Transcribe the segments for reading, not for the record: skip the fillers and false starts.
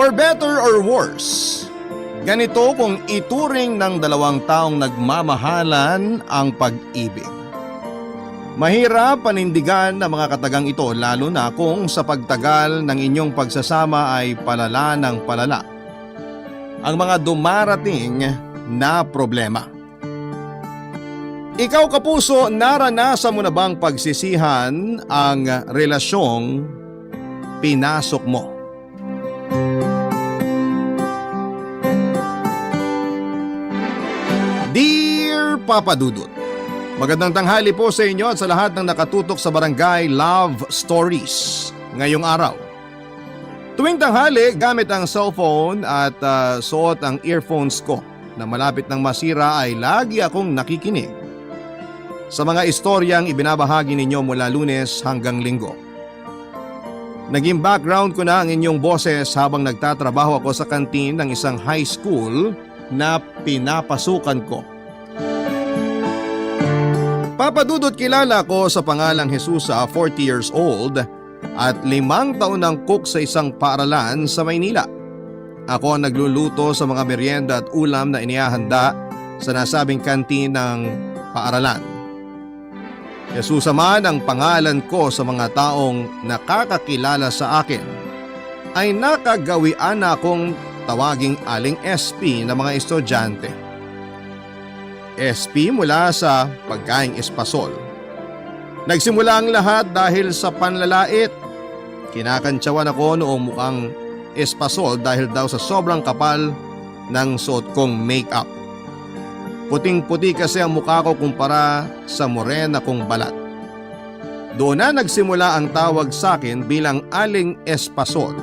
For better or worse, ganito kung ituring ng dalawang taong nagmamahalan ang pag-ibig. Mahirap panindigan ang mga katagang ito lalo na kung sa pagtagal ng inyong pagsasama ay palala ng palala ang mga dumarating na problema. Ikaw kapuso, naranasan mo na bang pagsisihan ang relasyong pinasok mo? Dear Papa Dudut, magandang tanghali po sa inyo at sa lahat ng nakatutok sa Barangay Love Stories ngayong araw. Tuwing tanghali, gamit ang cellphone at suot ang earphones ko na malapit ng masira ay lagi akong nakikinig sa mga istoryang ibinabahagi ninyo mula Lunes hanggang Linggo. Naging background ko na ang inyong boses habang nagtatrabaho ako sa kantin ng isang high school na pinapasukan ko. Papa Dudut, kilala ko sa pangalang Jesusa, 40 years old at 5 taon ng cook sa isang paaralan sa Maynila. Ako ang nagluluto sa mga merienda at ulam na inihahanda sa nasabing kantin ng paaralan. Jesusa man ang pangalan ko sa mga taong nakakakilala sa akin ay nakagawian na akong tawaging Aling SP na mga estudyante. SP mula sa pagkaing espasol. Nagsimula ang lahat dahil sa panlalait. Kinakantsawan ako noong mukhang espasol dahil daw sa sobrang kapal ng suot kong make-up. Puting-puti kasi ang mukha ko kumpara sa morena kong balat. Doon na nagsimula ang tawag sa akin bilang Aling Espasol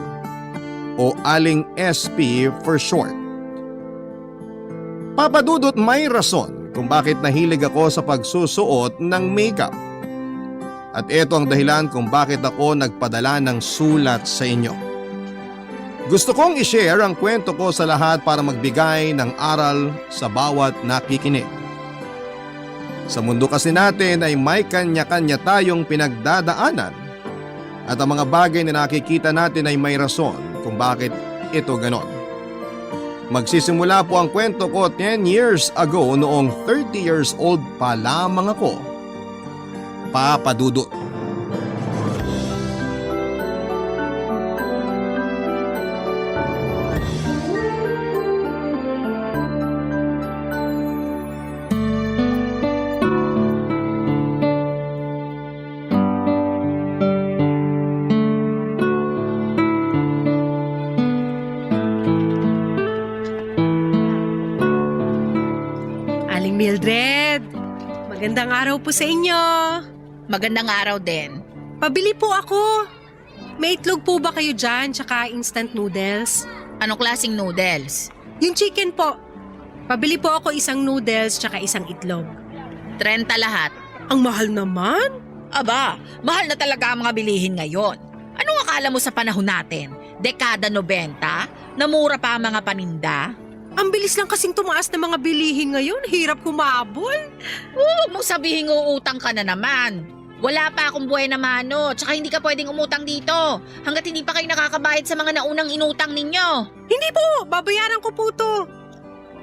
o Aling SP for short. Papa Dudut, may rason kung bakit nahilig ako sa pagsusuot ng makeup. At ito ang dahilan kung bakit ako nagpadala ng sulat sa inyo. Gusto kong i-share ang kwento ko sa lahat para magbigay ng aral sa bawat nakikinig. Sa mundo kasi natin ay may kanya-kanya tayong pinagdadaanan at ang mga bagay na nakikita natin ay may rason kung bakit ito ganon. Magsisimula po ang kwento ko 10 years ago noong 30 years old pa lamang ako. Papa Dudut. Mildred, magandang araw po sa inyo. Magandang araw din. Pabili po ako. May itlog po ba kayo dyan, tsaka instant noodles? Anong klaseng noodles? Yung chicken po. Pabili po ako isang noodles, tsaka isang itlog. 30 lahat. Ang mahal naman. Aba, mahal na talaga ang mga bilihin ngayon. Anong akala mo sa panahon natin? Dekada 90? Namura pa ang mga paninda? Ang bilis lang kasing tumaas ng mga bilihin ngayon. Hirap kumabol. Huwag mong sabihin uutang ka na naman. Wala pa akong buhay na mano, tsaka hindi ka pwedeng umutang dito hanggat hindi pa kayo nakakabayad sa mga naunang inutang ninyo. Hindi po, babayaran ko po to.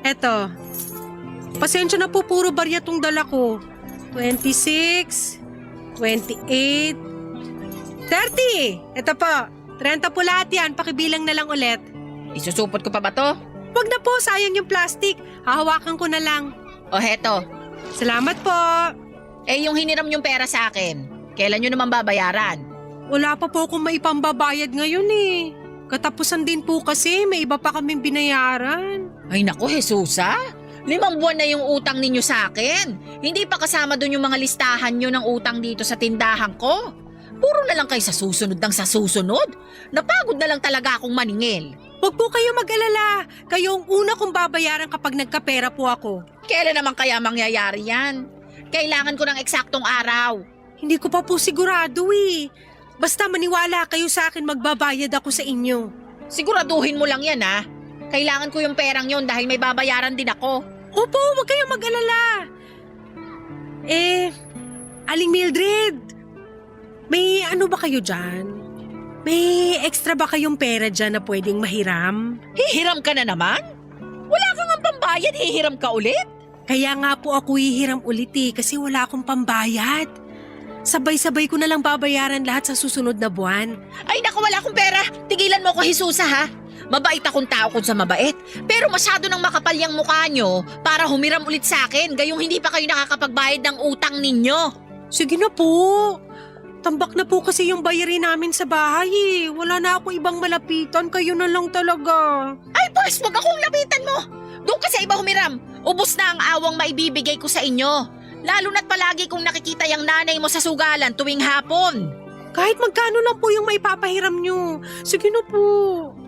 Eto, pasensya na po, puro barya tong dala ko. 26, 28, 30. Eto po, 30 po lahat yan, pakibilang na lang ulit. Isusupot ko pa ba to? Wag na po, sayang yung plastic. Hahawakan ko na lang. O heto, Salamat po. yung hiniram yung pera sa akin, kailan nyo naman babayaran? Wala pa po akong maipambabayad ngayon eh. Katapusan din po kasi, may iba pa kaming binayaran. Ay naku, Jesusa! 5 buwan na yung utang ninyo sa akin. Hindi pa kasama dun yung mga listahan nyo ng utang dito sa tindahan ko. Puro na lang kayo sa susunod ng sa susunod. Napagod na lang talaga akong maningil. Huwag po kayo mag-alala. Kayo ang una kong babayaran kapag nagkapera po ako. Kailan naman kaya mangyayari yan? Kailangan ko ng eksaktong araw. Hindi ko pa po sigurado eh. Basta maniwala kayo sa akin, magbabayad ako sa inyo. Siguraduhin mo lang yan ha. Kailangan ko yung perang yon dahil may babayaran din ako. Opo, huwag kayong mag-alala. Aling Mildred, may ano ba kayo dyan? May extra ba kayong pera dyan na pwedeng mahiram? Hihiram ka na naman? Wala kang ang pambayad, hihiram ka ulit? Kaya nga po ako hihiram ulit kasi wala akong pambayad. Sabay-sabay ko na lang babayaran lahat sa susunod na buwan. Ay naku, wala akong pera. Tigilan mo ko, Jesusa ha. Mabait akong tao kung sa mabait. Pero masyado nang makapal yung mukha nyo para humiram ulit sa akin gayong hindi pa kayo nakakapagbayad ng utang ninyo. Sige na po. Tambak na po kasi yung bayarin namin sa bahay eh. Wala na ako ibang malapitan, kayo na lang talaga. Ay boss, wag akong lapitan mo. Doon ka sa iba humiram. Ubus na ang awang maibibigay ko sa inyo. Lalo na't palagi kong nakikita yung nanay mo sa sugalan tuwing hapon. Kahit magkano lang po yung maipapahiram nyo. Sige na po.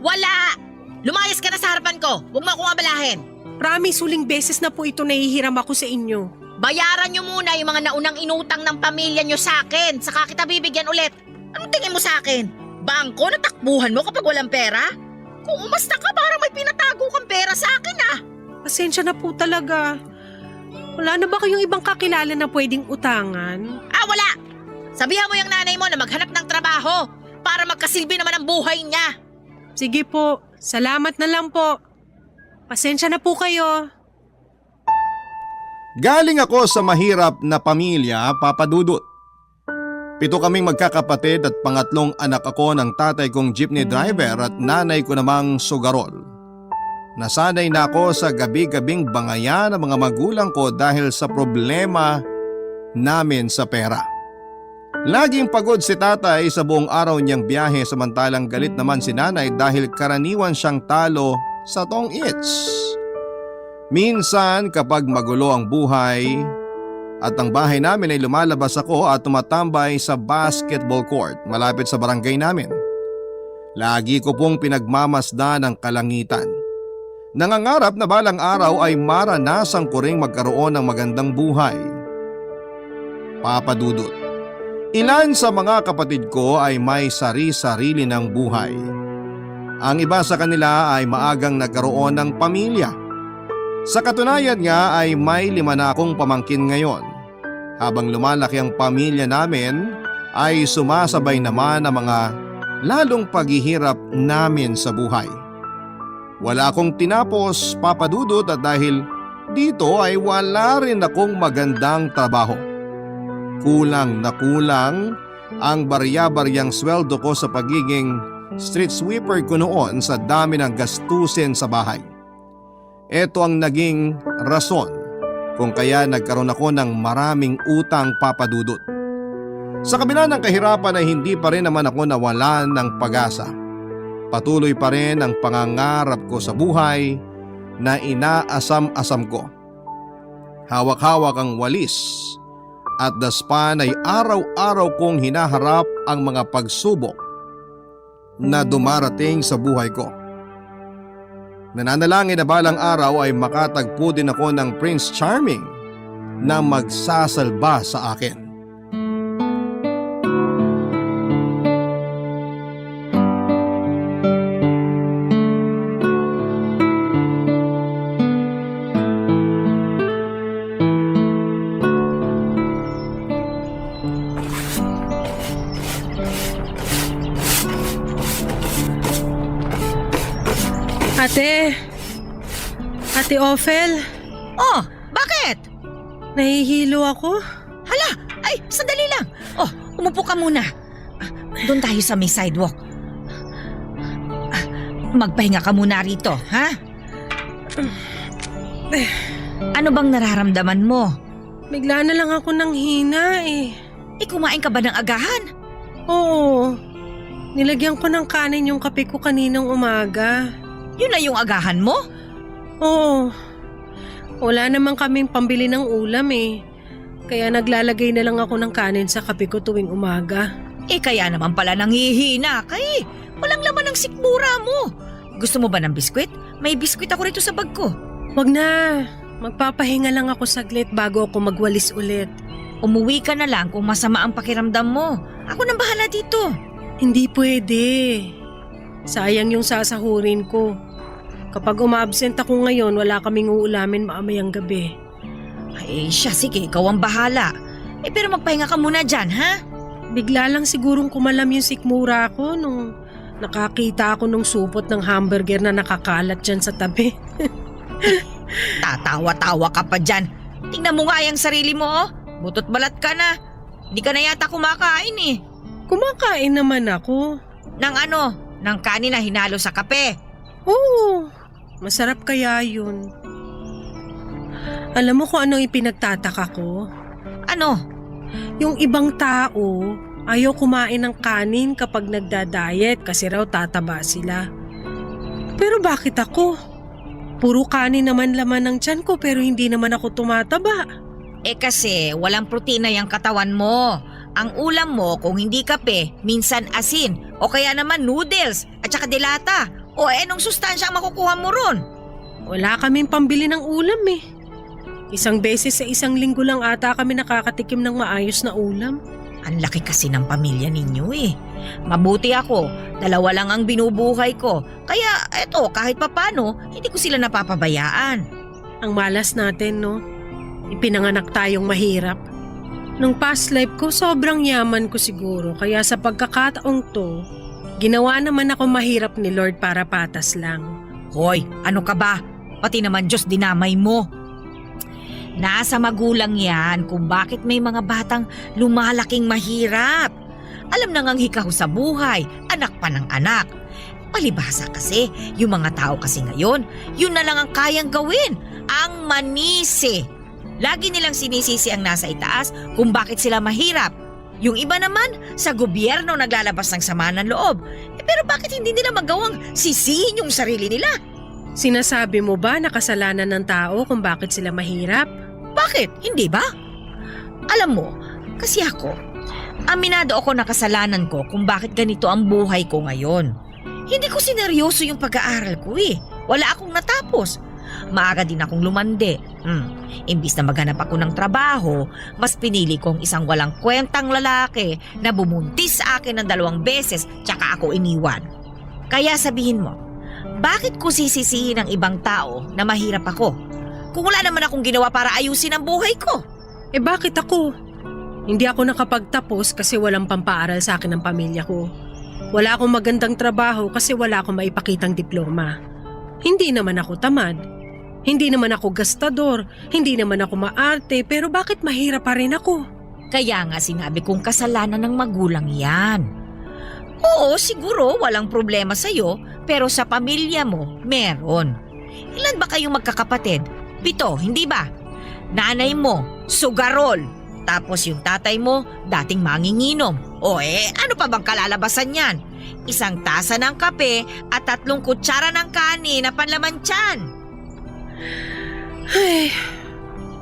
Wala! Lumayas ka na sa harapan ko. Huwag mo akong abalahin. Promise, huling beses na po ito nahihiram ako sa inyo. Bayaran nyo muna yung mga naunang inutang ng pamilya nyo sa akin. Saka kita bibigyan ulit. Anong tingin mo sa akin? Bangko na takbuhan mo kapag walang pera? Kung umasta ka, parang may pinatago kang pera sa akin ah. Pasensya na po talaga. Wala na ba kayong ibang kakilala na pwedeng utangan? Ah, wala! Sabihan mo yung nanay mo na maghanap ng trabaho para magkasilbi naman ang buhay niya. Sige po, salamat na lang po. Pasensya na po kayo. Galing ako sa mahirap na pamilya, Papa Dudut. 7 kaming magkakapatid at pangatlong anak ako ng tatay kong jeepney driver at nanay ko namang sugarol. Nasanay na ako sa gabi-gabing bangayan ng mga magulang ko dahil sa problema namin sa pera. Laging pagod si tatay sa buong araw niyang biyahe samantalang galit naman si nanay dahil karaniwan siyang talo sa tong its. Minsan kapag magulo ang buhay at ang bahay namin ay lumalabas ako at tumatambay sa basketball court malapit sa barangay namin. Lagi ko pong pinagmamasdan ang kalangitan. Nangangarap na balang araw ay maranasan ko ring magkaroon ng magandang buhay. Papa Dudut, ilan sa mga kapatid ko ay may sari-sarili ng buhay. Ang iba sa kanila ay maagang nagkaroon ng pamilya. Sa katunayan nga ay may 5 na akong pamangkin ngayon. Habang lumalaki ang pamilya namin ay sumasabay naman ang mga lalong paghihirap namin sa buhay. Wala akong tinapos, Papa Dudut, at dahil dito ay wala rin akong magandang trabaho. Kulang na kulang ang barya-baryang sweldo ko sa pagiging street sweeper ko noon sa dami ng gastusin sa bahay. Ito ang naging rason kung kaya nagkaroon ako ng maraming utang, Papa Dudut. Sa kabila ng kahirapan ay hindi pa rin naman ako nawalan ng pag-asa. Patuloy pa rin ang pangangarap ko sa buhay na inaasam-asam ko. Hawak-hawak ang walis at daspan ay araw-araw kong hinaharap ang mga pagsubok na dumarating sa buhay ko. Nananalangin na balang araw ay makatagpo din ako ng Prince Charming na magsasalba sa akin. Ate Ophel, Oh, bakit? nahihilo ako. Hala, ay, sandali lang. Oh, umupo ka muna. Doon tayo sa may sidewalk. Magpahinga ka muna rito, ha? Ano bang nararamdaman mo? Bigla na lang ako nang hina eh. Kumain ka ba ng agahan? Oo, nilagyan ko ng kanin yung kape ko kaninang umaga. Yun na yung agahan mo? Oo, wala naman kaming pambili ng ulam eh. Kaya naglalagay na lang ako ng kanin sa kape ko tuwing umaga. Kaya naman pala nanghihina ka eh. Walang laman ng sikmura mo. Gusto mo ba ng biskwit? May biskwit ako rito sa bag ko. Wag na, magpapahinga lang ako saglit bago ako magwalis ulit. Umuwi ka na lang kung masama ang pakiramdam mo. Ako nang bahala dito. Hindi pwede. Sayang yung sasahurin ko. Kapag umabsent ako ngayon, wala kaming uulamin maamayang gabi. Ay siya, sige, ikaw ang bahala. Pero magpahinga ka muna dyan, ha? Bigla lang sigurong kumalam yung sikmura ko nung nakakita ako nung supot ng hamburger na nakakalat dyan sa tabi. Tatawa-tawa ka pa dyan. Tingnan mo nga yung sarili mo, oh. Butot balat ka na. Hindi ka na yata kumakain eh. Kumakain naman ako. Ng kanin na hinalo sa kape. Oo, masarap kaya yun. Alam mo kung ano ipinagtataka ko? Ano? Yung ibang tao, ayaw kumain ng kanin kapag nagda-diet kasi raw tataba sila. Pero bakit ako? Puro kanin naman laman ng tiyan ko pero hindi naman ako tumataba. Kasi walang protina yung katawan mo. Ang ulam mo kung hindi kape, minsan asin o kaya naman noodles at saka dilata. O anong sustansya ang makukuha mo ron? Wala kaming pambili ng ulam eh. Isang beses sa isang linggo lang ata kami nakakatikim ng maayos na ulam. Ang laki kasi ng pamilya ninyo eh. Mabuti ako, 2 lang ang binubuhay ko. Kaya eto kahit papano, hindi ko sila napapabayaan. Ang malas natin no, ipinanganak tayong mahirap. Nung past life ko sobrang yaman ko siguro kaya sa pagkakataong to, ginawa naman ako mahirap ni Lord para patas lang. Hoy, ano ka ba? Pati naman Diyos dinamay mo. Nasa magulang yan kung bakit may mga batang lumalaking mahirap. Alam na ngang hikaw sa buhay, anak pa ng anak. Palibhasa kasi, yung mga tao kasi ngayon, yun na lang ang kayang gawin, ang manisi. Lagi nilang sinisisi ang nasa itaas kung bakit sila mahirap. Yung iba naman, sa gobyerno naglalabas ng sama ng loob. Pero bakit hindi nila magawang sisihin yung sarili nila? Sinasabi mo ba na kasalanan ng tao kung bakit sila mahirap? Bakit? Hindi ba? Alam mo, kasi ako, aminado ako na kasalanan ko kung bakit ganito ang buhay ko ngayon. Hindi ko sineryoso yung pag-aaral ko eh. Wala akong natapos. Maaga din akong lumande. Imbis na maghanap ako ng trabaho, mas pinili kong isang walang kwentang lalaki na bumuntis sa akin ng 2 beses tsaka ako iniwan. Kaya sabihin mo, bakit ko sisisihin ng ibang tao na mahirap ako? Kung wala naman akong ginawa para ayusin ang buhay ko. Bakit ako? Hindi ako nakapagtapos kasi walang pampaaral sa akin ng pamilya ko. Wala akong magandang trabaho kasi wala akong maipakitang diploma. Hindi naman ako tamad. Hindi naman ako gastador. Hindi naman ako maarte pero bakit mahirap pa rin ako? Kaya nga sinabi kong kasalanan ng magulang yan. Oo, siguro walang problema sa'yo pero sa pamilya mo, meron. Ilan ba kayong magkakapatid? 7, hindi ba? Nanay mo, sugarol. Tapos yung tatay mo, dating manginginom. Ano pa bang kalalabasan yan? 1 tasa ng kape at 3 kutsara ng kanin na panlaman tiyan. Ay,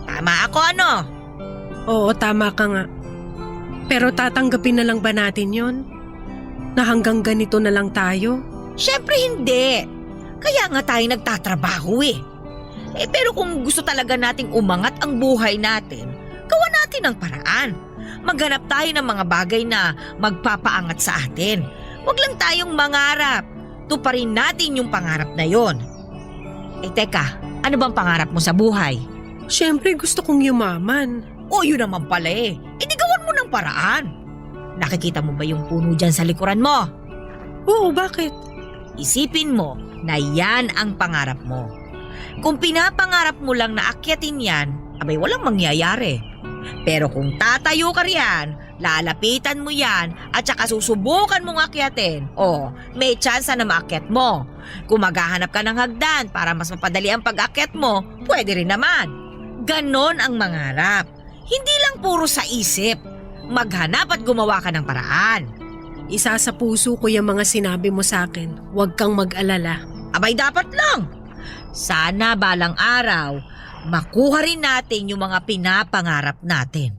Tama ako ano? oo, tama ka nga. Pero tatanggapin na lang ba natin yon? Na hanggang ganito na lang tayo? Siyempre hindi. Kaya nga tayo nagtatrabaho eh. Pero kung gusto talaga nating umangat ang buhay natin, gawa natin ang paraan. Maghanap tayo ng mga bagay na magpapaangat sa atin. Huwag lang tayong mangarap. Tuparin natin yung pangarap na yon. Teka, ano bang pangarap mo sa buhay? Siyempre gusto kong yumaman. Yun naman pala eh. Di gawan mo ng paraan. Nakikita mo ba yung puno dyan sa likuran mo? Oo, bakit? Isipin mo na yan ang pangarap mo. Kung pinapangarap mo lang na akyatin yan, abay walang mangyayari. Pero kung tatayo ka riyan, lalapitan mo yan at saka susubukan mong akyatin, may tsansa na maakyat mo. Kung maghahanap ka ng hagdan para mas mapadali ang pag-akyat mo, pwede rin naman. Ganon ang mangarap. Hindi lang puro sa isip. Maghanap at gumawa ka ng paraan. Isa sa puso ko yung mga sinabi mo sa akin. Huwag kang mag-alala. Abay dapat lang. Sana balang araw, makuha rin natin yung mga pinapangarap natin.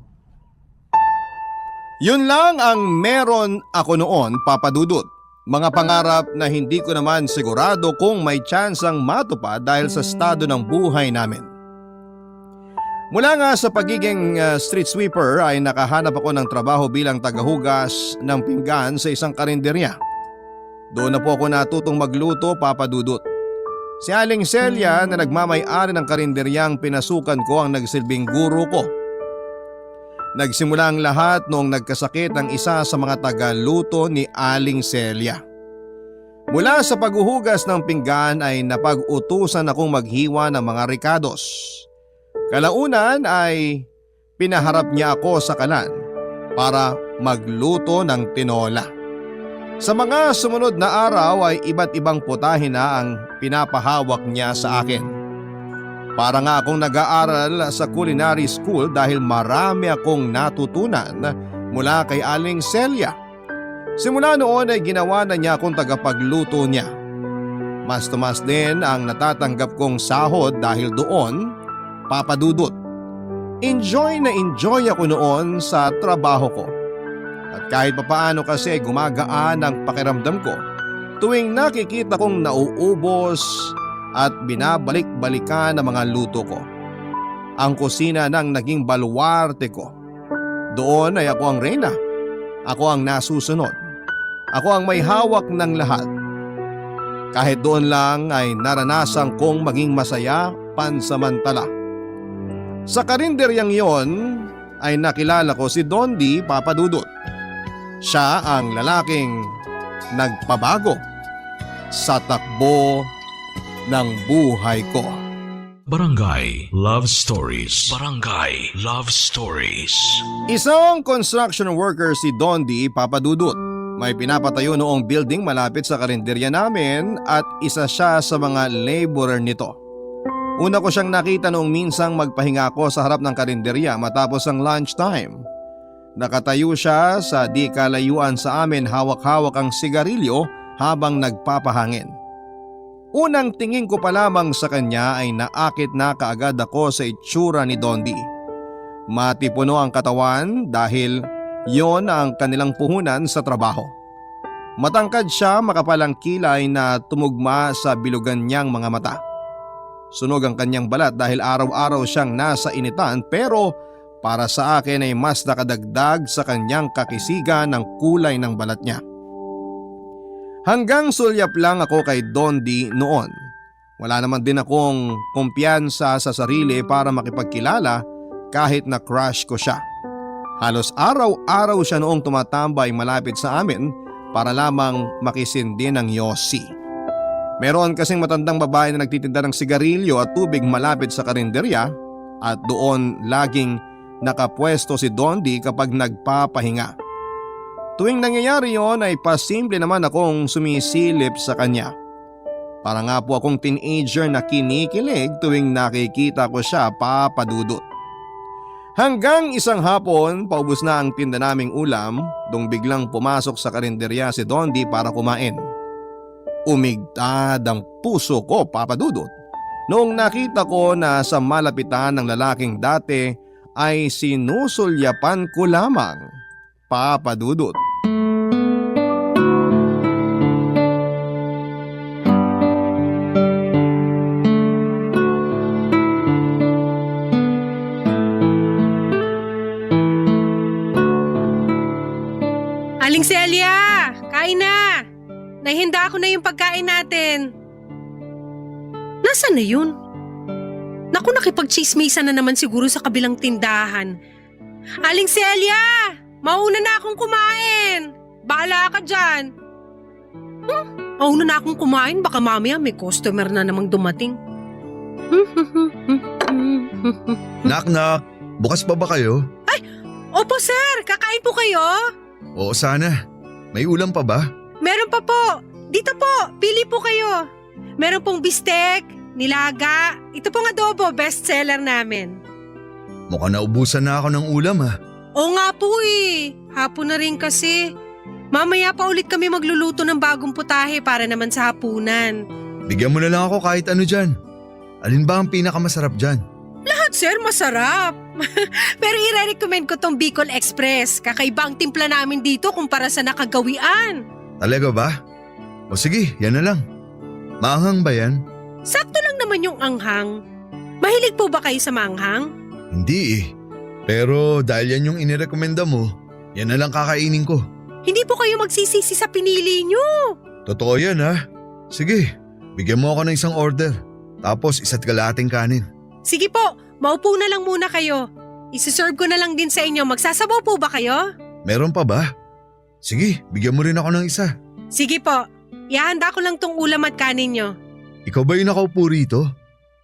Yun lang ang meron ako noon, Papa Dudut. Mga pangarap na hindi ko naman sigurado kung may tsansang matupad dahil sa estado ng buhay namin. Mula nga sa pagiging street sweeper ay nakahanap ako ng trabaho bilang tagahugas ng pinggan sa isang karinderya. Doon na po ako natutong magluto, Papa Dudut. Si Aling Celia na nagmamay-ari ng karinderyang pinasukan ko ang nagsilbing guro ko. Nagsimula ang lahat noong nagkasakit ang isa sa mga tagaluto ni Aling Celia. Mula sa paghuhugas ng pinggan ay napag-utusan akong maghiwa ng mga ricados. Kalaunan ay pinaharap niya ako sa kalan para magluto ng tinola. Sa mga sumunod na araw ay iba't ibang putahe na ang pinapahawak niya sa akin. Para nga akong nag-aaral sa culinary school dahil marami akong natutunan mula kay Aling Celia. Simula noon ay ginawa na niya akong tagapagluto niya. Mas tumas din ang natatanggap kong sahod dahil doon, Papa Dudut. Enjoy na enjoy ako noon sa trabaho ko. At kahit papaano kasi gumagaan ang pakiramdam ko tuwing nakikita kong nauubos at binabalik-balikan ang mga luto ko. Ang kusina nang naging baluarte ko. Doon ay ako ang reyna. Ako ang nasusunod. Ako ang may hawak ng lahat. Kahit doon lang ay naranasan kong maging masaya pansamantala. Sa karinderyang yon ay nakilala ko si Dondi Papadudut. Siya ang lalaking nagpabago sa takbo ng buhay ko. Barangay Love Stories. Barangay Love Stories. Isang construction worker si Dondi Papadudut. May pinapatayo noong building malapit sa karinderya namin at isa siya sa mga laborer nito. Una ko siyang nakita noong minsang magpahinga ako sa harap ng karinderya matapos ang lunchtime. Nakatayo siya sa di kalayuan sa amin, hawak-hawak ang sigarilyo habang nagpapahangin. Unang tingin ko pa lamang sa kanya ay naakit na kaagad ako sa itsura ni Dondi. Matipuno ang katawan dahil yon ang kanilang puhunan sa trabaho. Matangkad siya, makapalang kilay na tumugma sa bilugan niyang mga mata. Sunog ang kanyang balat dahil araw-araw siyang nasa initan, pero para sa akin ay mas nakadagdag sa kanyang kakisigan ng kulay ng balat niya. Hanggang sulyap lang ako kay Dondi noon. Wala naman din akong kumpiyansa sa sarili para makipagkilala kahit na crush ko siya. Halos araw-araw siya noong tumatambay malapit sa amin para lamang makisindi ng yosi. Meron kasing matandang babae na nagtitinda ng sigarilyo at tubig malapit sa karinderya at doon laging nakapwesto si Dondi kapag nagpapahinga. Tuwing nangyayari yon ay pasimple naman akong sumisilip sa kanya. Para nga po akong teenager na kinikilig tuwing nakikita ko siya, Papa Dudut. Hanggang isang hapon, paubos na ang tinda naming ulam, dong biglang pumasok sa karinderya si Dondi para kumain. Umigtad ang puso ko, Papa Dudut, noong nakita ko na sa malapitan ng lalaking dati ay sinusulyapan ko lamang, Papa Dudut. Aling Celia, kain na! Nahihanda ko na yung pagkain natin. Nasaan na yun? Naku, nakipag-chismisan na naman siguro sa kabilang tindahan. Aling Celia! Mauna na akong kumain! Bahala ka dyan! Mauna na akong kumain, baka mamaya may customer na namang dumating. Knock-knock, bukas pa ba kayo? Opo sir, kakain po kayo? Oo sana. May ulam pa ba? Meron pa po. Dito po, pili po kayo. Meron pong bistek, nilaga. Ito pong adobo, bestseller namin. Mukhang naubusan na ako ng ulam ha. Oo nga po eh. Hapon na rin kasi. Mamaya pa ulit kami magluluto ng bagong putahe para naman sa hapunan. Bigyan mo na lang ako kahit ano dyan. Alin ba ang pinakamasarap dyan? Lahat sir, masarap. Pero i-recommend ko tong Bicol Express. Kakaiba ang timpla namin dito kumpara sa nakagawian. Talaga ba? O sige, yan na lang. Maanghang ba yan? Sakto lang naman yung anghang. Mahilig po ba kayo sa maanghang? Hindi eh. Pero dahil yan yung inirekomenda mo, yan na lang kakainin ko. Hindi po kayo magsisisi sa pinili nyo. Totoo yan ha. Sige, bigyan mo ako ng isang order. Tapos isa't kalahating kanin. Sige po, maupo na lang muna kayo. Isiserve ko na lang din sa inyo. Magsasabaw po ba kayo? Meron pa ba? Sige, bigyan mo rin ako ng isa. Sige po. Ihanda ko lang tong ulam at kanin nyo. Ikaw ba yung nakaupo rito?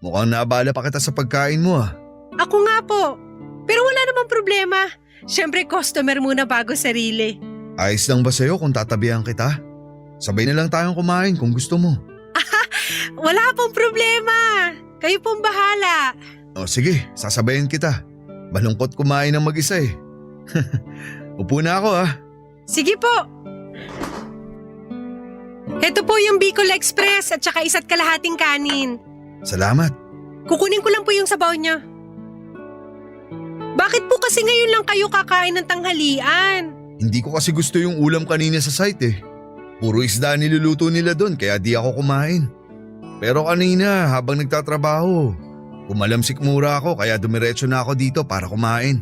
Mukhang naabala pa kita sa pagkain mo ah. Ako nga po. Pero wala namang problema. Siyempre customer muna bago sarili. Ayos lang ba sa'yo kung tatabihan kita? Sabay na lang tayong kumain kung gusto mo. Wala pong problema. Kayo pong bahala. O sige, sasabayan kita. Malungkot kumain ng mag-isa eh. Upo na ako ah. Sige po. Ito po yung Bicol Express at saka isa't kalahating kanin. Salamat. Kukunin ko lang po yung sabaw niya. Bakit po kasi ngayon lang kayo kakain ng tanghalian? Hindi ko kasi gusto yung ulam kanina sa site eh. Puro isda niluluto nila doon kaya di ako kumain. Pero kanina habang nagtatrabaho, kumalamsik mura ako kaya dumiretso na ako dito para kumain.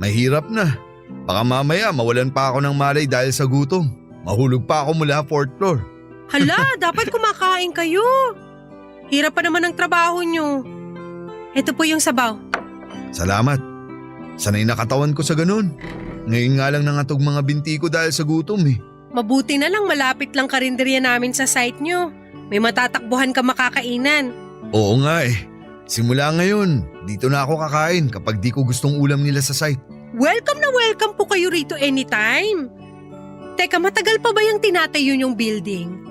Mahirap na. Baka mamaya mawalan pa ako ng malay dahil sa gutom. Mahulog pa ako mula 4th floor. Hala, dapat kumakain kayo. Hirap pa naman ang trabaho nyo. Ito po yung sabaw. Salamat. Sanay na katawan ko sa ganun. Ngayon nga lang nangatog mga binti ko dahil sa gutom eh. Mabuti na lang malapit lang karinderya namin sa site nyo. May matatakbuhan ka makakainan. Oo nga eh. Simula ngayon, dito na ako kakain kapag di ko gustong ulam nila sa site. Welcome na welcome po kayo rito anytime. Teka, matagal pa ba yung tinatayo yung building?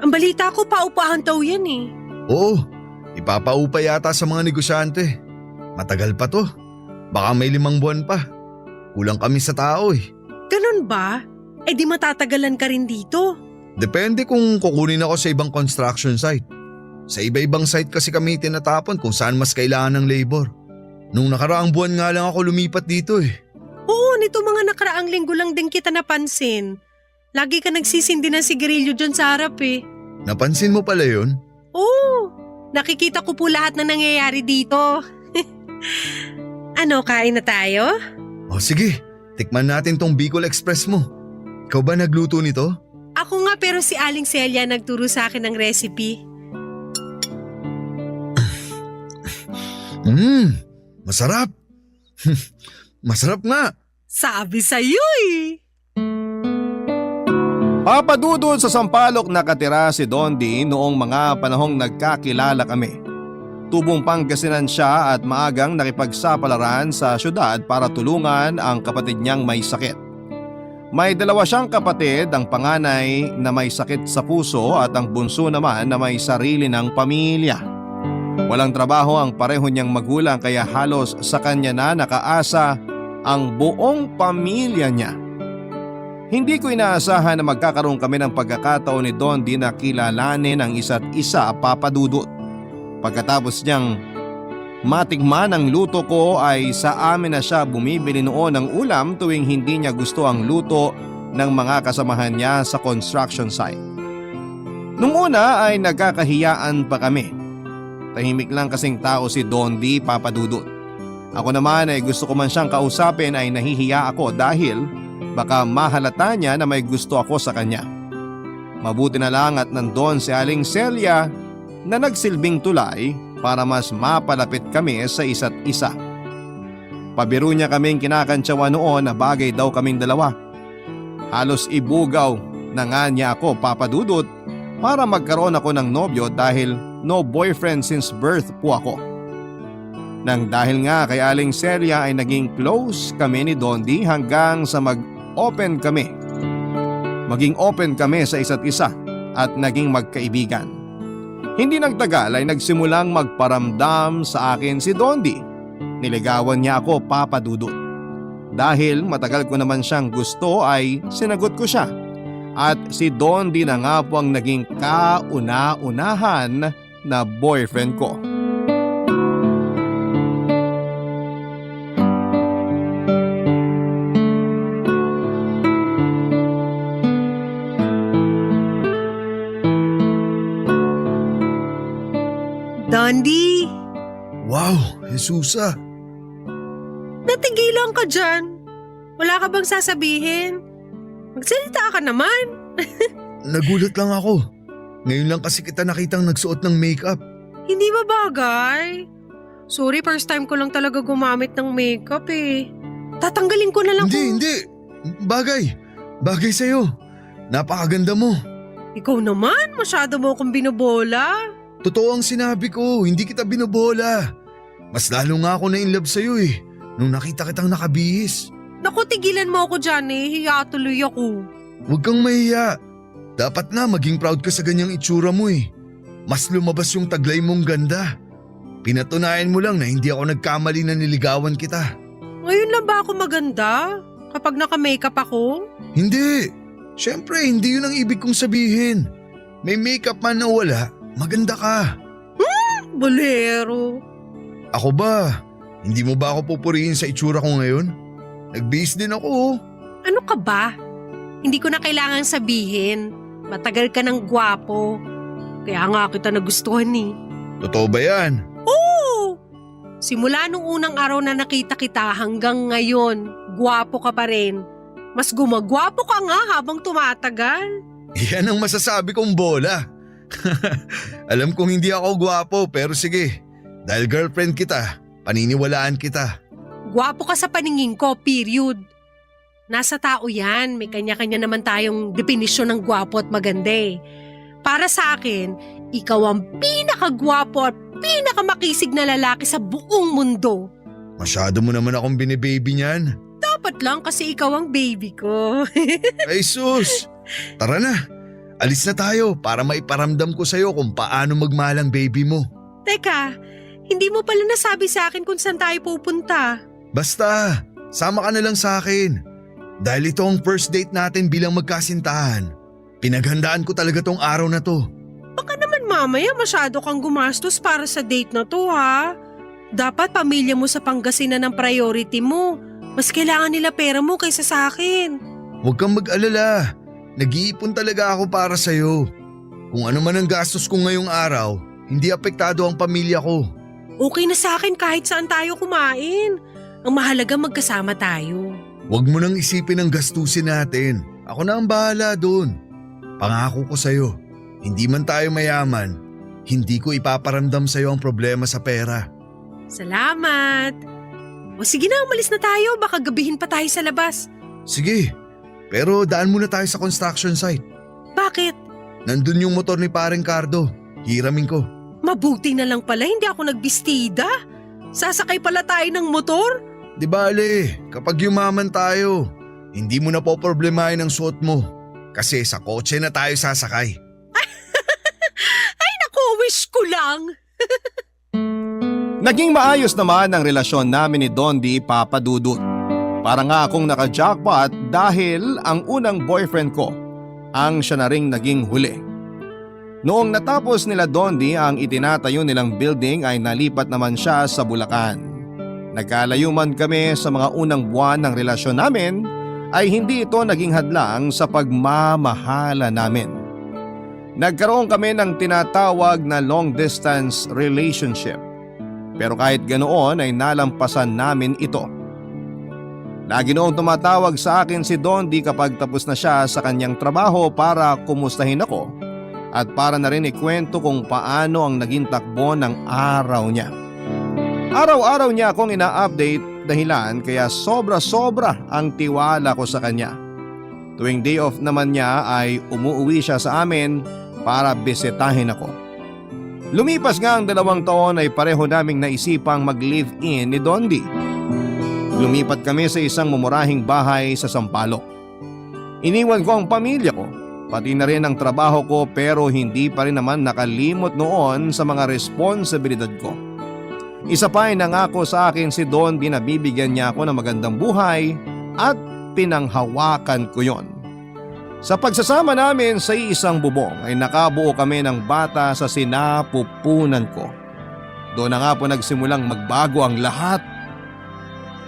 Ang balita ko paupahan daw yan eh. Oo, ipapaupa yata sa mga negosyante. Matagal pa to. Baka may 5 buwan pa. Kulang kami sa tao eh. Ganun ba? Eh di matatagalan ka rin dito. Depende kung kukunin ako sa ibang construction site. Sa iba-ibang site kasi kami tinatapon kung saan mas kailangan ng labor. Nung nakaraang buwan nga lang ako lumipat dito eh. Oo, nito mga nakaraang linggo lang din kita napansin. Lagi ka nagsisindi ng sigarilyo dyan sa harap eh. Napansin mo pala yun? Oo, nakikita ko po lahat na nangyayari dito. Ano, kain na tayo? O sige, tikman natin tong Bicol Express mo. Ikaw ba nagluto nito? Ako nga pero si Aling Celia nagturo sa akin ng recipe. Masarap. Masarap nga. Sabi sa'yo eh. Papadudod sa Sampaloc nakatira si Dondi noong mga panahong nagkakilala kami. Tubong Pangasinan siya at maagang nakipagsapalaran sa syudad para tulungan ang kapatid niyang may sakit. May 2 siyang kapatid, ang panganay na may sakit sa puso at ang bunso naman na may sarili ng pamilya. Walang trabaho ang pareho niyang magulang kaya halos sa kanya na nakaasa ang buong pamilya niya. Hindi ko inaasahan na magkakaroon kami ng pagkakataon ni Dondi na kilalanin ang isa't isa, papadudot. Pagkatapos niyang matikman ang luto ko ay sa amin na siya bumibili noon ng ulam tuwing hindi niya gusto ang luto ng mga kasamahan niya sa construction site. Nung una ay nagkakahiyaan pa kami. Tahimik lang kasing tao si Dondi, papadudot. Ako naman ay gusto ko man siyang kausapin ay nahihiya ako dahil baka mahalata niya na may gusto ako sa kanya. Mabuti na lang at nandoon si Aling Celia na nagsilbing tulay para mas mapalapit kami sa isa't isa. Pabiro niya kaming kinakantsawan noon na bagay daw kaming dalawa. Halos ibugaw na nga niya ako, papadudot, para magkaroon ako ng nobyo dahil no boyfriend since birth po ako. Nang dahil nga kay Aling Celia ay naging close kami ni Dondi hanggang sa maging open kami sa isa't isa at naging magkaibigan. Hindi nagtagal ay nagsimulang magparamdam sa akin si Dondi. Niligawan niya ako, papadudot. Dahil matagal ko naman siyang gusto ay sinagot ko siya. At si Dondi na nga po ang naging kauna-unahan na boyfriend ko. Dondi, Wow, Jesusa. natigilan ka dyan. Wala ka bang sasabihin? Magsalita ka naman. Nagulat lang ako. Ngayon lang kasi kita nakitang nagsuot ng makeup. Hindi ba bagay? Sorry, first time ko lang talaga gumamit ng makeup eh. Tatanggalin ko na lang Hindi. Bagay. Bagay sa'yo. Napakaganda mo. Ikaw naman, masyado mo akong binobola. Totoo ang sinabi ko, hindi kita binobola. Mas lalo nga ako na-inlove sa'yo eh, nung nakita kitang nakabihis. Naku, tigilan mo ako dyan eh. Hiya tuloy ako. Huwag kang mahiya. Dapat na maging proud ka sa ganyang itsura mo eh. Mas lumabas yung taglay mong ganda. Pinatunayan mo lang na hindi ako nagkamali na niligawan kita. Ngayon lang ba ako maganda? Kapag naka-makeup ako? Hindi. Siyempre, hindi yun ang ibig kong sabihin. May makeup man na wala, maganda ka. Bolero. Ako ba? Hindi mo ba ako pupurihin sa itsura ko ngayon? Nagbihis din ako. Ano ka ba? Hindi ko na kailangang sabihin. Matagal ka ng gwapo. Kaya nga kita nagustuhan eh. Totoo ba yan? Oo! Simula nung unang araw na nakita kita hanggang ngayon, gwapo ka pa rin. Mas gumagwapo ka nga habang tumatagal. Yan ang masasabi kong bola. Alam kong hindi ako gwapo pero sige. Dahil girlfriend kita, paniniwalaan kita. Gwapo ka sa paningin ko, period. Nasa tao yan, may kanya-kanya naman tayong definisyon ng gwapo at maganda eh. Para sa akin, ikaw ang pinakagwapo at pinakamakisig na lalaki sa buong mundo. Masyado mo naman akong binibaby niyan. Dapat lang kasi ikaw ang baby ko. Ay sus! Tara na, alis na tayo para maiparamdam ko sa'yo kung paano magmahal ang baby mo. Teka, hindi mo pala nasabi sa akin kung saan tayo pupunta. Basta, sama ka na lang sa akin. Dahil ito ang first date natin bilang magkasintahan. Pinaghandaan ko talaga tong araw na to. Baka naman mamaya masyado kang gumastos para sa date na to ha. Dapat pamilya mo sa Pangasinan ang priority mo. Mas kailangan nila pera mo kaysa sa akin. Huwag kang mag-alala. Nag-iipon talaga ako para sa'yo. Kung ano man ang gastos ko ngayong araw, hindi apektado ang pamilya ko. Okay na sa akin kahit saan tayo kumain. Ang mahalaga magkasama tayo. Huwag mo nang isipin ang gastusin natin. Ako na ang bahala doon. Pangako ko sa'yo, hindi man tayo mayaman, hindi ko ipaparamdam sa'yo ang problema sa pera. Salamat. O sige na, umalis na tayo. Baka gabihin pa tayo sa labas. Sige, pero daan muna tayo sa construction site. Bakit? Nandun yung motor ni Pareng Cardo. Hiramin ko. Mabuti na lang pala hindi ako nagbistida. Sasakay pala tayo ng motor. Di bale, kapag yumaman tayo, hindi mo na po problemahin ang suot mo. Kasi sa kotse na tayo sasakay. Ay naku, wish ko lang. Naging maayos naman ang relasyon namin ni Dondi Papa Dudut. Para nga akong naka-jackpot dahil ang unang boyfriend ko ang siya na ring naging huli. Noong natapos nila Dondi ang itinatayo nilang building ay nalipat naman siya sa Bulacan. Nagkalayo man kami sa mga unang buwan ng relasyon namin ay hindi ito naging hadlang sa pagmamahala namin. Nagkaroon kami ng tinatawag na long distance relationship. Pero kahit ganoon ay nalampasan namin ito. Lagi noong tumatawag sa akin si Dondi kapag tapos na siya sa kanyang trabaho para kumustahin ako at para na rin ikwento kung paano ang naging takbo ng araw niya. Araw-araw niya akong ina-update dahilan kaya sobra-sobra ang tiwala ko sa kanya. Tuwing day off naman niya ay umuwi siya sa amin para bisitahin ako. Lumipas nga ang 2 taon ay pareho naming naisipang mag-live-in ni Dondi. Lumipat kami sa isang mumurahing bahay sa Sampaloc. Iniwan ko ang pamilya ko, pati na rin ang trabaho ko pero hindi pa rin naman nakalimot noon sa mga responsibilidad ko. Isa pa ay nangako sa akin si Dondi na bibigyan niya ako ng magandang buhay at pinanghawakan ko yon. Sa pagsasama namin sa isang bubong ay nakabuo kami ng bata sa sinapupunan ko. Doon na nga po nagsimulang magbago ang lahat.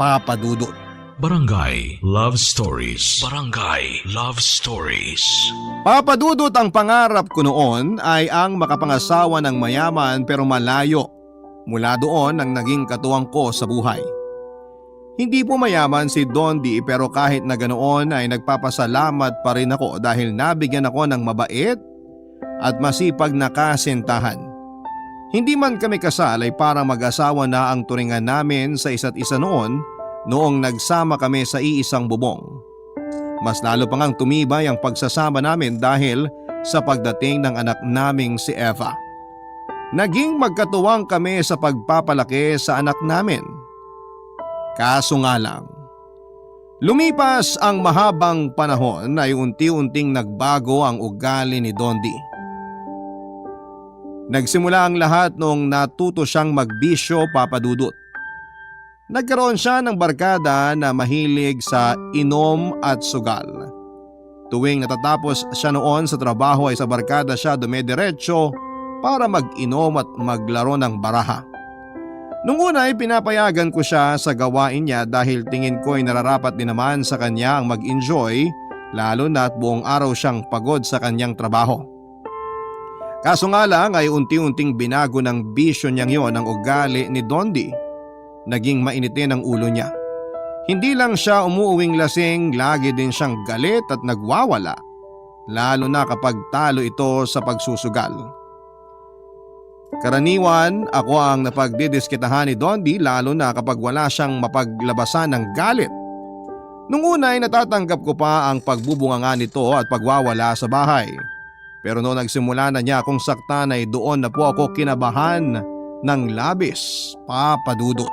Papa Dudut. Barangay Love Stories. Barangay Love Stories. Papa Dudut, ang pangarap ko noon ay ang makapangasawa ng mayaman pero malayo. Mula doon ang naging katuwang ko sa buhay. Hindi po mayaman si Dondi pero kahit na ganoon ay nagpapasalamat pa rin ako dahil nabigyan ako ng mabait at masipag na kasintahan. Hindi man kami kasal ay parang mag-asawa na ang turingan namin sa isa't isa noong nagsama kami sa iisang bubong. Mas lalo pa ngang tumibay ang pagsasama namin dahil sa pagdating ng anak naming si Eva. Naging magkatuwang kami sa pagpapalaki sa anak namin. Kaso nga lang, lumipas ang mahabang panahon ay unti-unting nagbago ang ugali ni Dondi. Nagsimula ang lahat noong natuto siyang magbisyo, Papa Dudut. Nagkaroon siya ng barkada na mahilig sa inom at sugal. Tuwing natatapos siya noon sa trabaho ay sa barkada siya dumediretso para mag-inom at maglaro ng baraha. Nung una ay pinapayagan ko siya sa gawain niya dahil tingin ko ay nararapat din naman sa kanya ang mag-enjoy, lalo na at buong araw siyang pagod sa kanyang trabaho. Kaso nga lang ay unti-unting binago ng bisyo niyang yon ang ugali ni Dondi. Naging mainitin ang ulo niya. Hindi lang siya umuuwing lasing, lagi din siyang galit at nagwawala. Lalo na kapag talo ito sa pagsusugal. Karaniwan ako ang napagdidiskitahan ni Dondi lalo na kapag wala siyang mapaglabasan ng galit. Nung una ay natatanggap ko pa ang pagbubunganga nito at pagwawala sa bahay. Pero noong nagsimula na niya akong saktan ay doon na po ako kinabahan ng labis, Papa Dudut.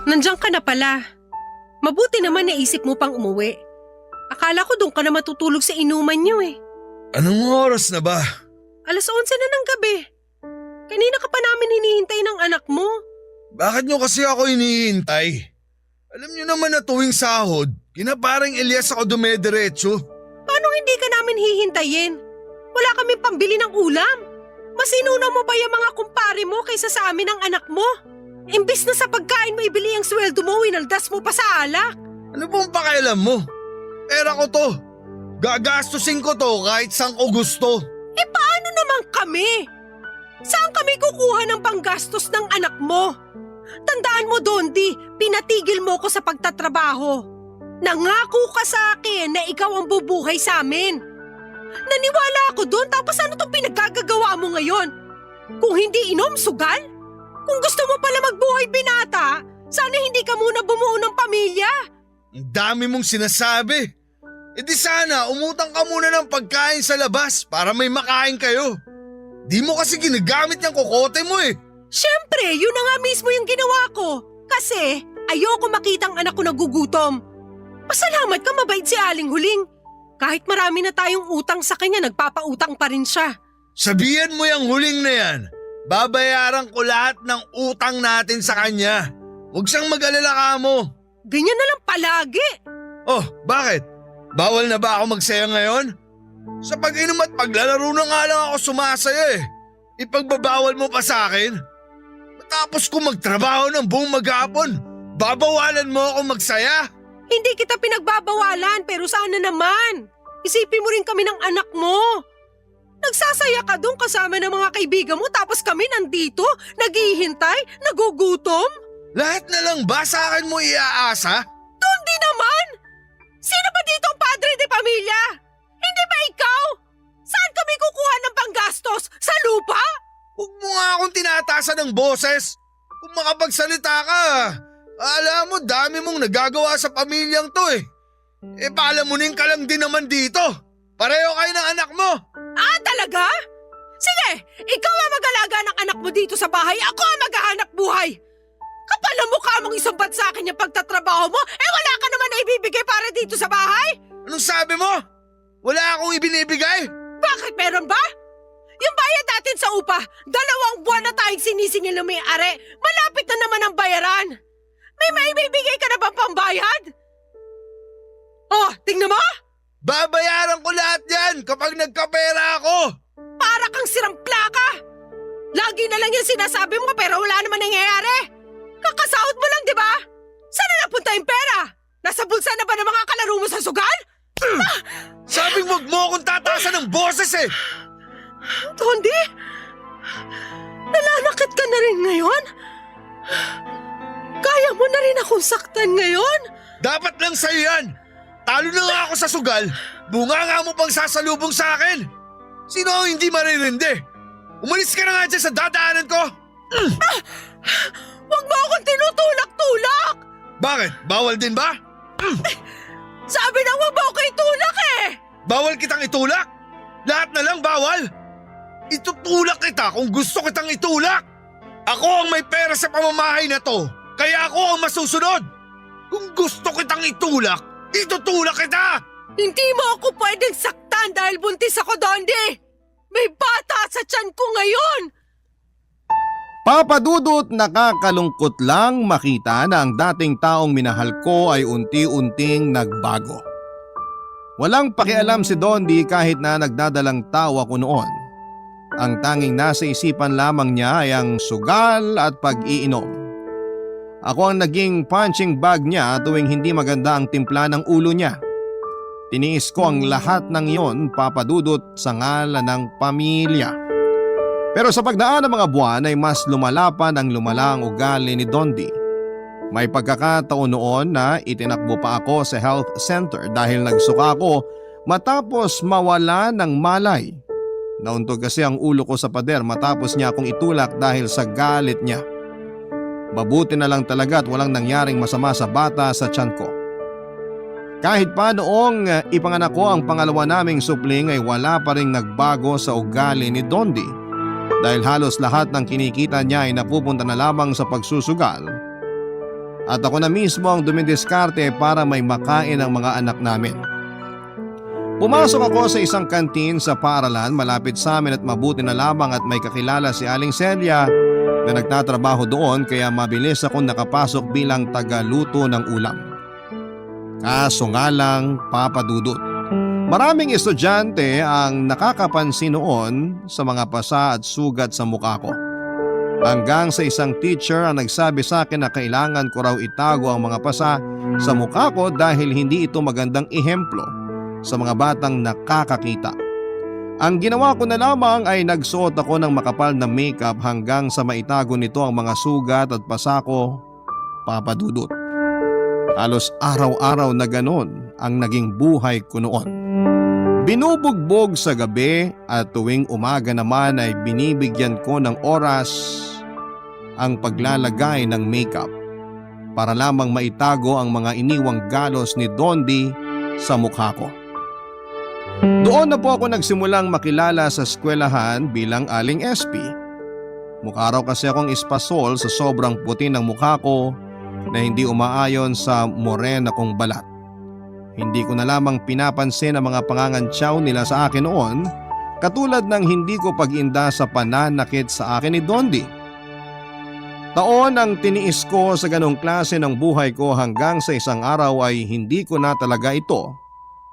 Nandiyan ka na pala. Mabuti naman naisip mo pang umuwi. Akala ko doon ka na matutulog sa inuman niyo eh. Anong oras na ba? 11:00 na ng gabi. Kanina ka pa namin hinihintay ng anak mo. Bakit nyo kasi ako hinihintay? Alam nyo naman na tuwing sahod, kina parang Elias ako dumediretso. Paano hindi ka namin hihintayin? Wala kami pambili ng ulam. Mas inuna mo pa yung mga kumpare mo kaysa sa amin ang anak mo. Imbis na sa pagkain mo ibili ang sweldo mo, winaldas mo pa sa alak. Ano pong pakialam mo? Pera ko to. Gagastusin ko to kahit saan ko gusto. Eh paano naman kami? Saan kami kukuha ng panggastos ng anak mo? Tandaan mo, Dondi, pinatigil mo ko sa pagtatrabaho. Nangako ka sa akin na ikaw ang bubuhay sa amin. Naniwala ako doon, tapos ano itong pinaggagawa mo ngayon? Kung hindi inom, sugal? Kung gusto mo pala magbuhay binata, sana hindi ka muna bumuo ng pamilya. Ang dami mong sinasabi. E di sana umutang ka muna ng pagkain sa labas para may makain kayo. Di mo kasi ginagamit yung kokote mo eh. Siyempre, yun na nga mismo yung ginawa ko. Kasi ayoko makitang anak ko nagugutom. Pasalamat ka, mabait si Aling Huling. Kahit marami na tayong utang sa kanya, nagpapautang pa rin siya. Sabihan mo yung huling na yan. Babayaran ko lahat ng utang natin sa kanya. Huwag siyang mag-alala ka mo. Ganyan na lang palagi. Oh, bakit? Bawal na ba ako magsaya ngayon? Sa pag-inom at paglalaro na nga lang ako sumasaya eh. Ipagbabawal mo pa sa akin? Matapos ko magtrabaho ng buong maghapon, babawalan mo ako magsaya? Hindi kita pinagbabawalan, pero sana naman. Isipin mo rin kami ng anak mo. Nagsasaya ka doon kasama ng mga kaibigan mo tapos kami nandito, naghihintay, nagugutom? Lahat na lang ba sa akin mo iaasa? Dondi naman! Sino ba dito ang padre de pamilya? Hindi ba ikaw? Saan kami kukuha ng panggastos? Sa lupa? Huwag mo nga akong tinatasan ng boses. Kung makapagsalita ka, alam mo dami mong nagagawa sa pamilyang to eh. E palamunin ka lang din naman dito. Pareho kayo ng anak mo. Ah, talaga? Sige, ikaw ang mag-alaga ng anak mo dito sa bahay. Ako ang maghahanap buhay. Kapal ang mukha mong isumbat sa akin yung pagtatrabaho mo, eh wala ka naman na ibibigay para dito sa bahay? Anong sabi mo? Wala akong ibinibigay? Bakit meron ba? Yung bayad natin sa upa, 2 buwan na tayong sinisingil ng may-ari. Malapit na naman ang bayaran. May maibibigay ka na bang pambayad? Oh, tingnan mo! Babayaran ko lahat yan kapag nagkapera ako. Para kang sirang plaka! Lagi na lang yung sinasabi mo pero wala naman nangyayari. Kakasahod mo lang, di ba? Saan na napunta yung pera? Nasa bulsa na ba ng mga kalaro mo sa sugal? Sabing wag mo akong tataasan ng boses eh! Dondi? Nananakit ka na rin ngayon? Kaya mo na rin akong saktan ngayon? Dapat lang sa'yo yan! Talo na nga ako sa sugal, bunga nga mo pang sasalubong sa akin! Sino ang hindi maririndi? Umalis ka na nga dyan sa dadaanan ko! Huwag mo akong tinutulak-tulak! Bakit? Bawal din ba? Sabi na huwag mo ako itulak eh! Bawal kitang itulak? Lahat na lang bawal? Itutulak kita kung gusto kitang itulak! Ako ang may pera sa pamamahay na to, kaya ako ang masusunod! Kung gusto kitang itulak, itutulak kita! Hindi mo ako pwedeng saktan dahil buntis ako, Dondi! May bata sa tiyan ko ngayon! Papa Dudut, nakakalungkot lang makita na ang dating taong minahal ko ay unti-unting nagbago. Walang pakialam si Dondi kahit na nagdadalang tawa ko noon. Ang tanging nasa isipan lamang niya ay ang sugal at pag-iinom. Ako ang naging punching bag niya tuwing hindi maganda ang timpla ng ulo niya. Tiniis ko ang lahat ng iyon, Papa Dudut, sa ngalan ng pamilya. Pero sa pagdaan ng mga buwan ay mas lumala pa ng lumala ang ugali ni Dondi. May pagkakataon noon na itinakbo pa ako sa health center dahil nagsuka ako matapos mawala ng malay. Nauntog kasi ang ulo ko sa pader matapos niya akong itulak dahil sa galit niya. Mabuti na lang talaga at walang nangyaring masama sa bata sa tiyan ko. Kahit pa noong ipanganak ko ang pangalawa naming supling ay wala pa rin nagbago sa ugali ni Dondi. Dahil halos lahat ng kinikita niya ay napupunta na lamang sa pagsusugal. At ako na mismo ang dumidiskarte para may makain ang mga anak namin. Pumasok ako sa isang kantin sa paaralan malapit sa amin at mabuti na lamang at may kakilala si Aling Celia na nagtatrabaho doon kaya mabilis akong nakapasok bilang tagaluto ng ulam. Kaso nga lang, Papa Dudut, maraming estudyante ang nakakapansin noon sa mga pasa at sugat sa mukha ko. Hanggang sa isang teacher ang nagsabi sa akin na kailangan ko raw itago ang mga pasa sa mukha ko dahil hindi ito magandang ehemplo sa mga batang nakakakita. Ang ginawa ko na lamang ay nagsuot ako ng makapal na makeup hanggang sa maitago nito ang mga sugat at pasa ko, Papa Dudut. Halos araw-araw na ganon ang naging buhay ko noon. Binubugbog sa gabi at tuwing umaga naman ay binibigyan ko ng oras ang paglalagay ng makeup para lamang maitago ang mga iniwang galos ni Dondi sa mukha ko. Doon na po ako nagsimulang makilala sa eskwelahan bilang Aling SP. Mukha raw kasi akong espasol sa sobrang puti ng mukha ko na hindi umaayon sa morena kong balat. Hindi ko na lamang pinapansin ang mga pangangantsaw nila sa akin noon, katulad ng hindi ko pag-inda sa pananakit sa akin ni Dondi. Taon ang tiniis ko sa ganong klase ng buhay ko hanggang sa isang araw ay hindi ko na talaga ito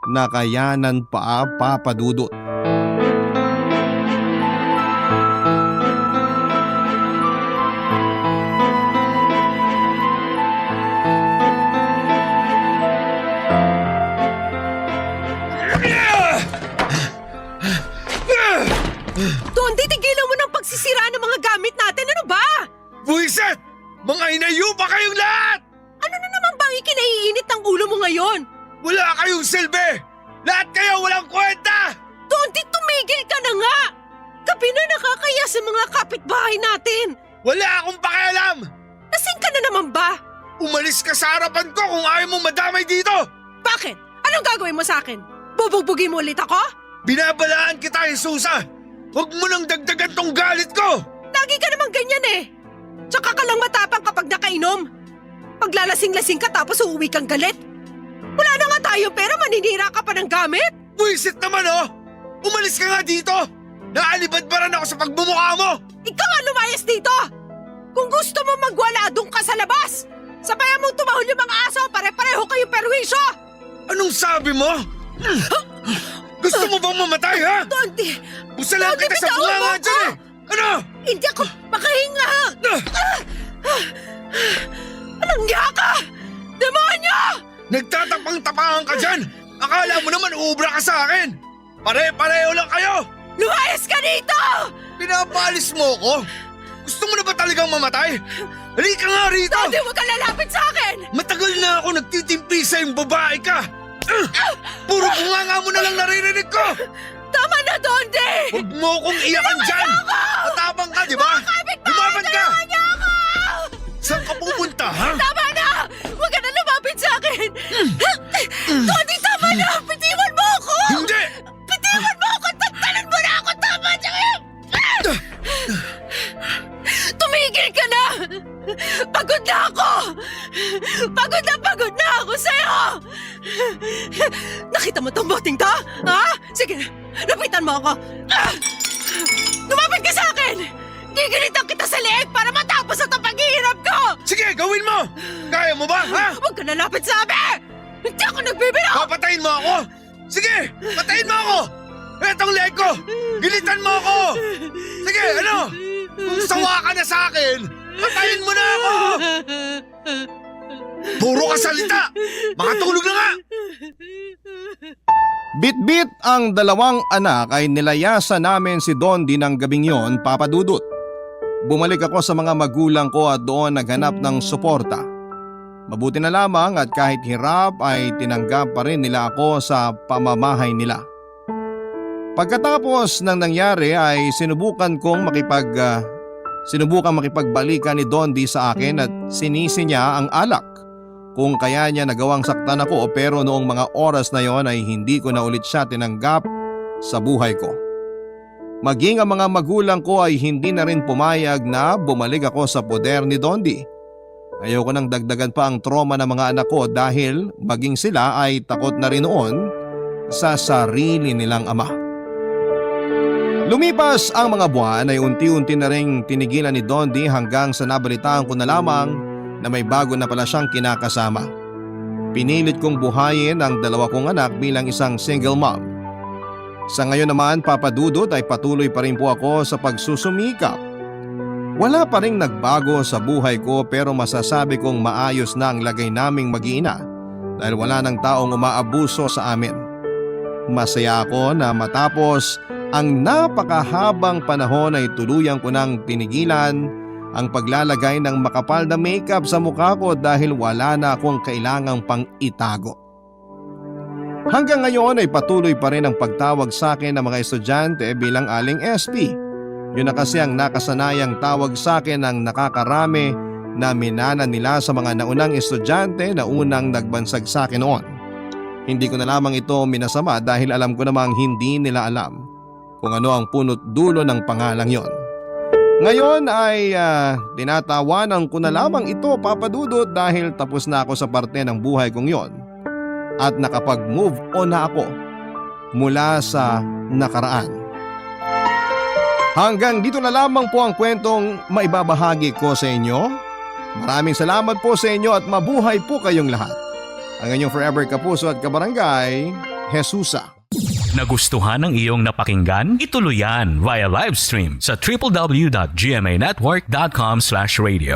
nakayanan pa, Papa Dudut. Dondi, tigilan mo ng pagsisira ng mga gamit natin. Ano ba? Buisit! Mga inayupa kayong lahat! Ano na naman bang ikinaiinit ng ulo mo ngayon? Wala kayong silbi! Lahat kayo walang kwenta! Dondi, tumigil ka na nga! Gabi na nakakaya sa mga kapitbahay natin. Wala akong pakialam! Lasing ka na naman ba? Umalis ka sa harapan ko kung ayaw mong madamay dito! Bakit? Anong gagawin mo sa akin? Bubugbugin mo ulit ako? Binabalaan kita, Jesusa! Huwag mo nang dagdagan tong galit ko! Lagi ka naman ganyan eh. Tsaka ka lang matapang kapag nakainom. Paglalasing-lasing ka tapos uuwi kang galit. Wala na nga tayo pero maninira ka pa ng gamit. Buisit naman oh! Umalis ka nga dito! Naalibadbaran ako sa pagmumukha mo! Ikaw nga lumayas dito! Kung gusto mo magwala, doon ka sa labas! Sabayan mong tumahol yung mga aso, pare-pareho kayong perwisyo! Anong sabi mo? Gusto mo bang mamatay ha? Dondi! Busalan Dondi, kita sa bitawan bunganga mo ako! dyan eh! Ano? Hindi ako makahinga! Walang niya ka! Demonyo! Nagtatapang-tapangan ka dyan! Akala mo naman uubra ka sa akin! Pare-pareho lang kayo! Lumayas ka dito! Pinapalis mo ko? Gusto mo na ba talagang mamatay? Halika nga rito! Dodi, huwag ka lalapit sa akin! Matagal na ako nagtitimpi sa yung babae ka! Puro bunganga mo na lang naririnig ko! Tama na, Dodi! Huwag mo kong iyakan dyan! Matapang ka, di ba? Lumaban ka! Saan ka pupunta, ha? Tama na! Huwag ka na lumapit sa akin! Dodi, tama na! Bitiwan mo ako! Hindi! Bitiwan mo ako! Tagtalan mo na ako! Tama na! Tumigil ka na! Pagod na ako! Pagod na ako sa'yo! Nakita mo tong boting to? Ha? Sige, lapitan mo ako! Lumapit ka sa akin! Gigilitan kita sa leeg para matapos ang paghihirap ko! Sige, gawin mo! Kaya mo ba, ha? Huwag ka nalapit sa amin! Hindi ako nagbibiro! Papatayin mo ako! Sige, patayin mo ako! Etong leg ko! Gilitan mo ako! Sige, ano? Kung sawa ka na sa akin, patayin mo na ako! Puro ka salita! Makatulog na nga! Bit-bit ang dalawang anak ay nilayasan namin si Dondi ng gabing yon, Papa Dudut. Bumalik ako sa mga magulang ko at doon naghanap ng suporta. Mabuti na lamang at kahit hirap ay tinanggap pa rin nila ako sa pamamahay nila. Pagkatapos ng nangyari ay sinubukang makipagbalikan ni Dondi sa akin at sinisi niya ang alak. Kung kaya niya nagawang saktan ako, pero noong mga oras na yon ay hindi ko na ulit siya tinanggap sa buhay ko. Maging ang mga magulang ko ay hindi na rin pumayag na bumalik ako sa poder ni Dondi. Ayoko nang dagdagan pa ang trauma ng mga anak ko dahil maging sila ay takot na rin noon sa sarili nilang ama. Lumipas ang mga buwan ay unti-unti na ring tinigilan ni Dondi hanggang sa nabalitaan ko na lamang na may bago na pala siyang kinakasama. Pinilit kong buhayin ang dalawa kong anak bilang isang single mom. Sa ngayon naman, Papa Dudut, ay patuloy pa rin po ako sa pagsusumikap. Wala pa rin nagbago sa buhay ko pero masasabi kong maayos na ang lagay naming mag-iina dahil wala nang taong umaabuso sa amin. Masaya ako na matapos ang napakahabang panahon ay tuluyang ko nang tinigilan ang paglalagay ng makapal na makeup sa mukha ko dahil wala na akong kailangang pang itago. Hanggang ngayon ay patuloy pa rin ang pagtawag sa akin ng mga estudyante bilang Aling SP. Yun na kasi ang nakasanayang tawag sa akin ng nakakarami na minana nila sa mga naunang estudyante na unang nagbansag sa akin noon. Hindi ko na lamang ito minasama dahil alam ko namang hindi nila alam kung ano ang punot dulo ng pangalang yon. Ngayon ay tinatawanan ko na lamang ito, Papa Dudut, dahil tapos na ako sa parte ng buhay kong yon at nakapag-move on na ako mula sa nakaraan. Hanggang dito na lamang po ang kwentong maibabahagi ko sa inyo. Maraming salamat po sa inyo at mabuhay po kayong lahat. Ang inyong forever kapuso at kabarangay, Jesusa. Nagustuhan ng iyong napakinggan? Ituloy yan via live stream sa www.gmanetwork.com/radio.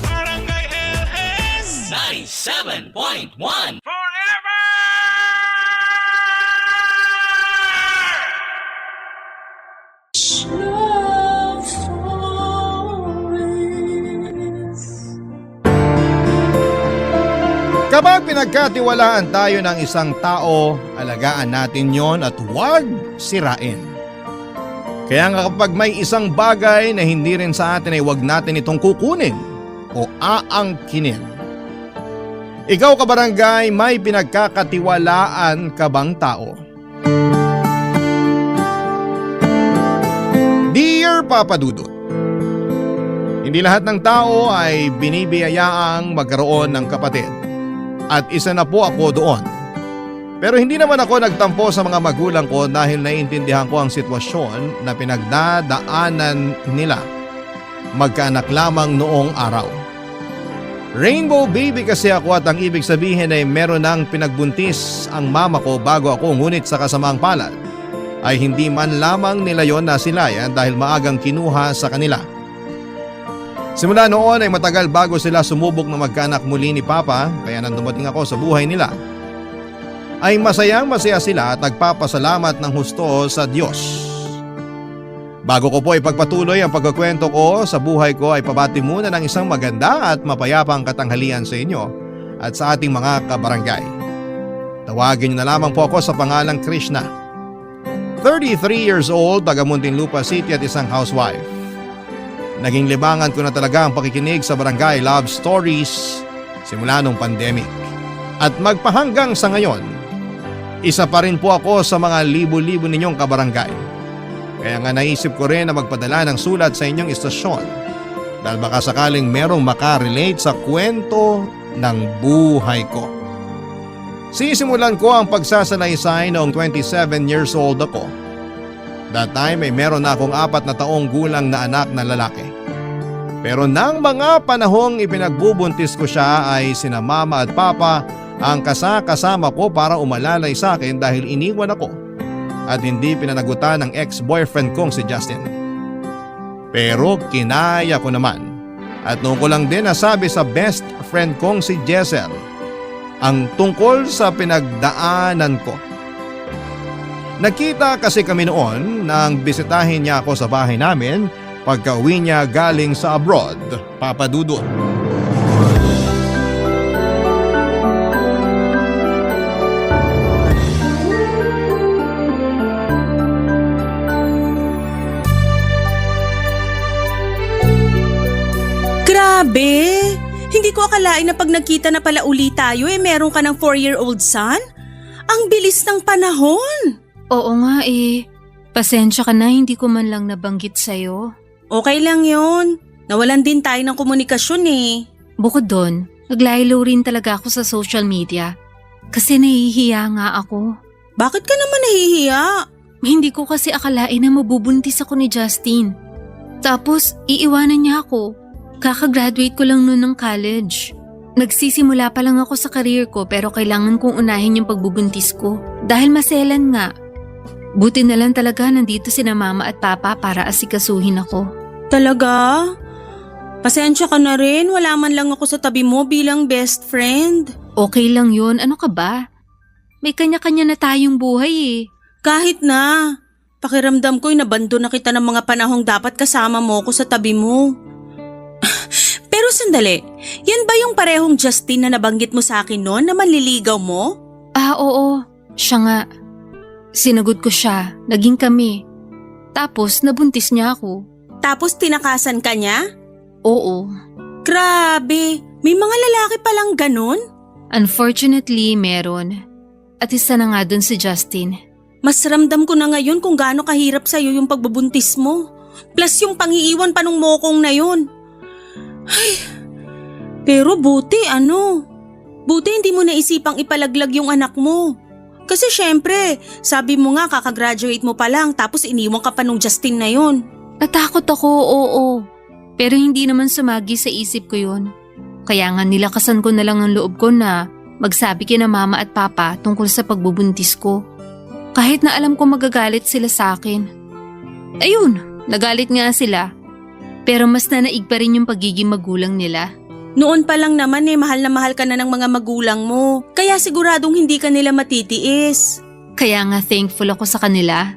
Barangay LS 97.1 Forever! Love Stories. Kapag pinagkatiwalaan tayo ng isang tao, alagaan natin yon at huwag sirain. Kaya nga kapag may isang bagay na hindi rin sa atin ay huwag natin itong kukunin o aangkinin. Ikaw, kabarangay, may pinagkakatiwalaan ka bang tao? Dear Papa Dudut, hindi lahat ng tao ay binibiyayaang magkaroon ng kapatid. At isa na po ako doon. Pero hindi naman ako nagtampo sa mga magulang ko dahil naiintindihan ko ang sitwasyon na pinagdadaanan nila. Magkaanak lamang noong araw. Rainbow baby kasi ako at ang ibig sabihin ay meron nang pinagbuntis ang mama ko bago ako, ngunit sa kasamaang palad ay hindi man lamang nila yon nasilayan dahil maagang kinuha sa kanila. Simula noon ay matagal bago sila sumubok na magkaanak muli ni Papa, kaya nang dumating ako sa buhay nila, ay masayang-masaya sila at nagpapasalamat ng husto sa Diyos. Bago ko po ipagpatuloy ang pagkukwento ko sa buhay ko ay pabati muna ng isang maganda at mapayapang katanghalian sa inyo at sa ating mga kabarangay. Tawagin niyo na lamang po ako sa pangalang Krishna. 33 years old, taga Muntinlupa City at isang housewife. Naging libangan ko na talaga ang pakikinig sa Barangay Love Stories simula nung pandemic. At magpahanggang sa ngayon, isa pa rin po ako sa mga libo-libo ninyong kabarangay. Kaya nga naisip ko rin na magpadala ng sulat sa inyong istasyon dahil baka sakaling merong makarelate sa kwento ng buhay ko. Sisimulan ko ang pagsasalaysay noong 27 years old ako. That time ay meron na akong 4 na taong gulang na anak na lalaki. Pero nang mga panahong ipinagbubuntis ko siya ay sina mama at papa ang kasama ko para umalalay sa akin dahil iniwan ako at hindi pinanagutan ng ex-boyfriend kong si Justin. Pero kinaya ko naman at noon ko lang din nasabi sa best friend kong si Jessel ang tungkol sa pinagdaanan ko. Nakita kasi kami noon nang bisitahin niya ako sa bahay namin pagka uwi niya galing sa abroad, Papa Dudut. Grabe! Hindi ko akalain na pag nagkita na pala uli tayo meron ka ng 4-year-old son? Ang bilis ng panahon! Oo nga eh. Pasensya ka na, hindi ko man lang nabanggit sa'yo. Okay lang yon. Nawalan din tayo ng komunikasyon eh. Bukod doon, naglaylo rin talaga ako sa social media. Kasi nahihiya nga ako. Bakit ka naman nahihiya? Hindi ko kasi akalain na mabubuntis ako ni Justin. Tapos, iiwanan niya ako. Kakagraduate ko lang noon ng college. Nagsisimula pa lang ako sa career ko pero kailangan kong unahin yung pagbubuntis ko. Dahil maselan nga. Buti na lang talaga nandito sina mama at papa para asikasuhin ako. Talaga? Pasensya ka na rin, wala man lang ako sa tabi mo bilang best friend. Okay lang yun, ano ka ba? May kanya-kanya na tayong buhay eh. Kahit na. Pakiramdam ko'y nabando na kita ng mga panahong dapat kasama mo ko sa tabi mo. Pero sandali, yan ba yung parehong Justin na nabanggit mo sa akin noon na manliligaw mo? Oo, siya nga. Sinagot ko siya, naging kami. Tapos nabuntis niya ako. Tapos tinakasan ka niya? Oo. Grabe, may mga lalaki palang ganon? Unfortunately, meron. At isa na nga dun si Justin. Mas ramdam ko na ngayon kung gaano kahirap sa'yo yung pagbubuntis mo. Plus yung pangiiwan pa nung mokong na yun. Ay, pero buti hindi mo naisipang ipalaglag yung anak mo. Kasi syempre, sabi mo nga kakagraduate mo pa lang tapos iniwan ka pa nung Justin na yon. Natakot ako, oo. Pero hindi naman sumagi sa isip ko yun. Kaya nga nilakasan ko na lang ang loob ko na magsabi kina mama at papa tungkol sa pagbubuntis ko. Kahit na alam ko magagalit sila sa akin. Ayun, nagalit nga sila. Pero mas nanaig pa rin yung pagiging magulang nila. Noon pa lang naman mahal na mahal ka na ng mga magulang mo. Kaya siguradong hindi ka nila matitiis. Kaya nga thankful ako sa kanila.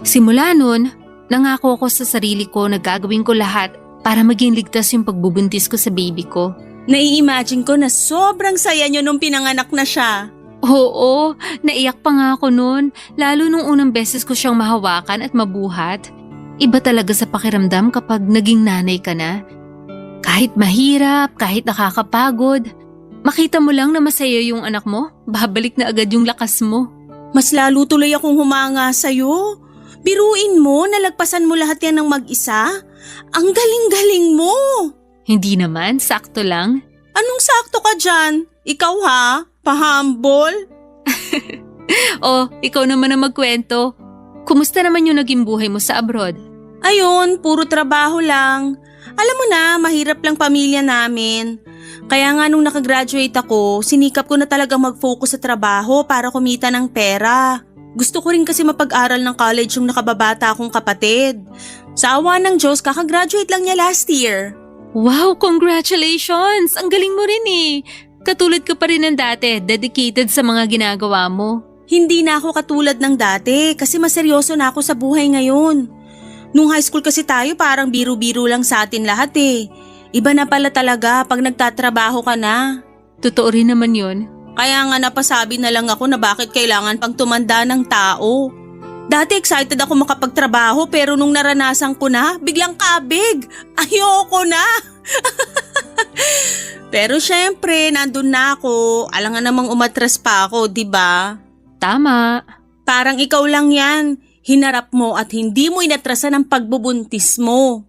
Simula noon, nangako ako sa sarili ko na gagawin ko lahat para maging ligtas yung pagbubuntis ko sa baby ko. Nai-imagine ko na sobrang saya nyo nung pinanganak na siya. Oo, naiyak pa nga ako noon, lalo nung unang beses ko siyang mahawakan at mabuhat. Iba talaga sa pakiramdam kapag naging nanay ka na. Kahit mahirap, kahit nakakapagod, makita mo lang na masaya yung anak mo, babalik na agad yung lakas mo. Mas lalo tuloy akong humanga sa'yo. Biruin mo, nalagpasan mo lahat yan ng mag-isa. Ang galing-galing mo. Hindi naman, sakto lang. Anong sakto ka dyan? Ikaw ha? Pahambol? Oh, ikaw naman ang magkwento. Kumusta naman yung naging buhay mo sa abroad? Ayun, puro trabaho lang. Alam mo na, mahirap lang pamilya namin. Kaya nga nung nakagraduate ako, sinikap ko na talagang mag-focus sa trabaho para kumita ng pera. Gusto ko rin kasi mapag-aral ng college yung nakababata akong kapatid. Sa awa ng Diyos, kakagraduate lang niya last year. Wow, congratulations! Ang galing mo rin eh. Katulad ka pa rin ng dati, dedicated sa mga ginagawa mo. Hindi na ako katulad ng dati kasi mas seryoso na ako sa buhay ngayon. Nung high school kasi tayo parang biro-biro lang sa atin lahat eh. Iba na pala talaga pag nagtatrabaho ka na. Totoo rin naman yun. Kaya nga napasabi na lang ako na bakit kailangan pang tumanda ng tao. Dati excited ako makapagtrabaho pero nung naranasan ko na, biglang kabig. Ayoko na. Pero syempre, nandun na ako. Alangan namang umatras pa ako, di ba? Tama. Parang ikaw lang yan. Hinarap mo at hindi mo inatrasan ang pagbubuntis mo.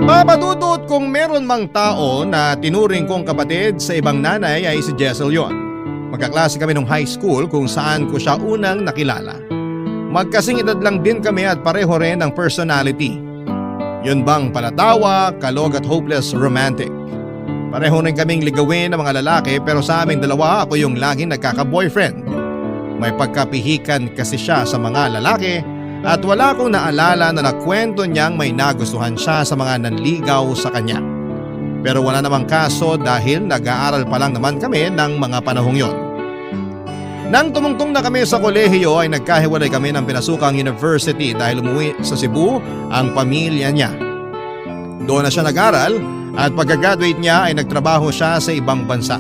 Papadudot kung meron mang tao na tinuring kong kapatid sa ibang nanay ay si Jessel yon. Magkaklase kami nung high school kung saan ko siya unang nakilala. Magkasing edad lang din kami at pareho rin ang personality. Yun bang palatawa, kalog at hopeless romantic. Pareho rin kaming ligawin ng mga lalaki pero sa aming dalawa ako yung laging nagkaka-boyfriend. May pagkapihikan kasi siya sa mga lalaki at wala akong naalala na nakwento niyang may nagustuhan siya sa mga nanligaw sa kanya. Pero wala namang kaso dahil nag-aaral pa lang naman kami ng mga panahong yon. Nang tumungtong na kami sa kolehiyo ay nagkahiwalay kami ng pinasukang university dahil umuwi sa Cebu ang pamilya niya. Doon na siya nag-aral at pagka-graduate niya ay nagtrabaho siya sa ibang bansa.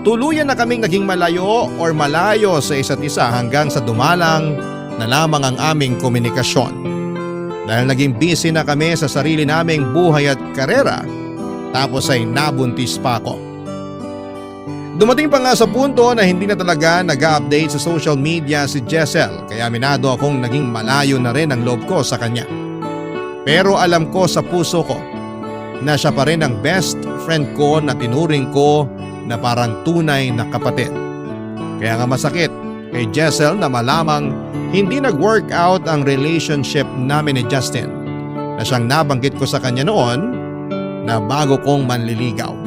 Tuluyan na kaming naging malayo sa isa't isa hanggang sa dumalang na lamang ang aming komunikasyon. Dahil naging busy na kami sa sarili naming buhay at karera, tapos ay nabuntis pa ako. Dumating pa nga sa punto na hindi na talaga nag-update sa social media si Jessel kaya minado akong naging malayo na rin ang loob ko sa kanya. Pero alam ko sa puso ko na siya pa rin ang best friend ko na tinuring ko na parang tunay na kapatid. Kaya nga masakit kay Jessel na malamang hindi nag-work out ang relationship namin ni Justin na siyang nabanggit ko sa kanya noon na bago kong manliligaw.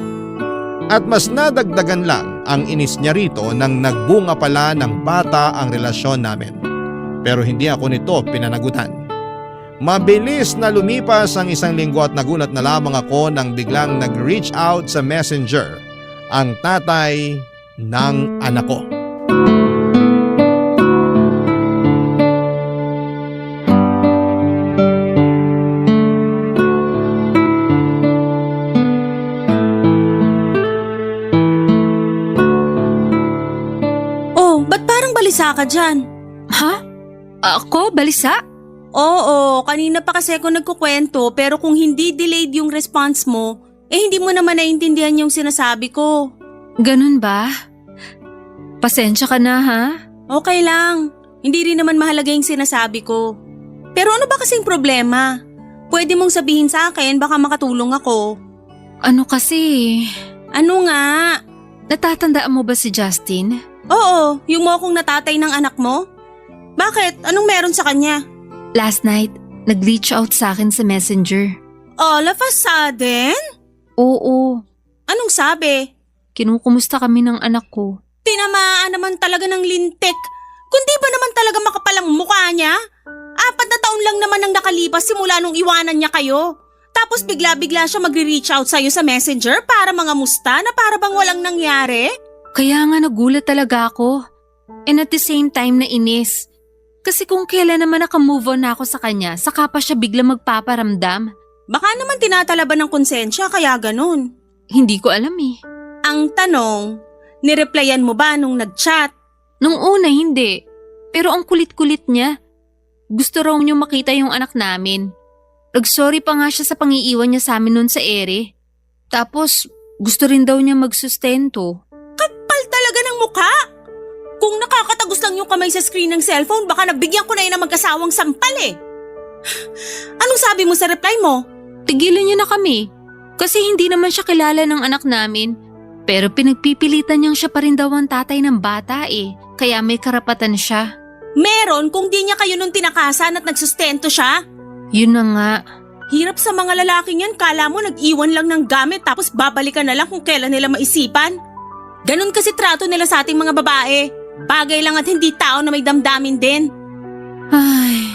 At mas nadagdagan lang ang inis niya rito nang nagbunga pala ng bata ang relasyon namin. Pero hindi ako nito pinanagutan. Mabilis na lumipas ang 1 linggo at nagulat na lamang ako nang biglang nag-reach out sa messenger ang tatay ng anak ko. Balisa ka dyan. Ha? Ako? Balisa? Oo, kanina pa kasi ako nagkukwento pero kung hindi delayed yung response mo, hindi mo naman naiintindihan yung sinasabi ko. Ganun ba? Pasensya ka na ha? Okay lang, hindi rin naman mahalaga yung sinasabi ko. Pero ano ba kasing problema? Pwede mong sabihin sa akin, baka makatulong ako. Ano kasi? Ano nga? Natatandaan mo ba si Justin? Oo, yung mokong natatay ng anak mo? Bakit? Anong meron sa kanya? Last night, nag-reach out sa akin sa messenger. All of a sudden? Oo. Anong sabi? Kinukumusta kami ng anak ko. Tinamaan naman talaga ng lintik. Kundi ba naman talaga makapalang mukha niya? 4 na taon lang naman ang nakalipas simula nung iwanan niya kayo. Tapos bigla-bigla siya magre-reach out sa'yo sa messenger para mangamusta na para bang walang nangyari? Kaya nga nagulat talaga ako. And at the same time na inis. Kasi kung kailan naman nakamove on na ako sa kanya, saka pa siya bigla magpaparamdam. Baka naman tinatalaban ng konsensya kaya ganun. Hindi ko alam eh. Ang tanong, nireplyan mo ba nung nag-chat? Nung una hindi. Pero ang kulit-kulit niya. Gusto raw niyo makita yung anak namin. Nag-sorry pa nga siya sa pangiiwan niya sa amin nun sa ere. Tapos gusto rin daw niya magsustento. Kapal talaga ng mukha! Kung nakakatagos lang yung kamay sa screen ng cellphone, baka nabigyan ko na yun ng magkasawang sampal eh. Anong sabi mo sa reply mo? Tigilan niya na kami. Kasi hindi naman siya kilala ng anak namin. Pero pinagpipilitan niyang siya pa rin daw ang tatay ng bata eh. Kaya may karapatan siya. Meron kung di niya kayo nung tinakasan at nagsustento siya. Yun na nga. Hirap sa mga lalaking yan, kala mo nag-iwan lang ng gamit tapos babalikan na lang kung kailan nila maisipan. Ganon kasi trato nila sa ating mga babae. Bagay lang at hindi tao na may damdamin din. Ay,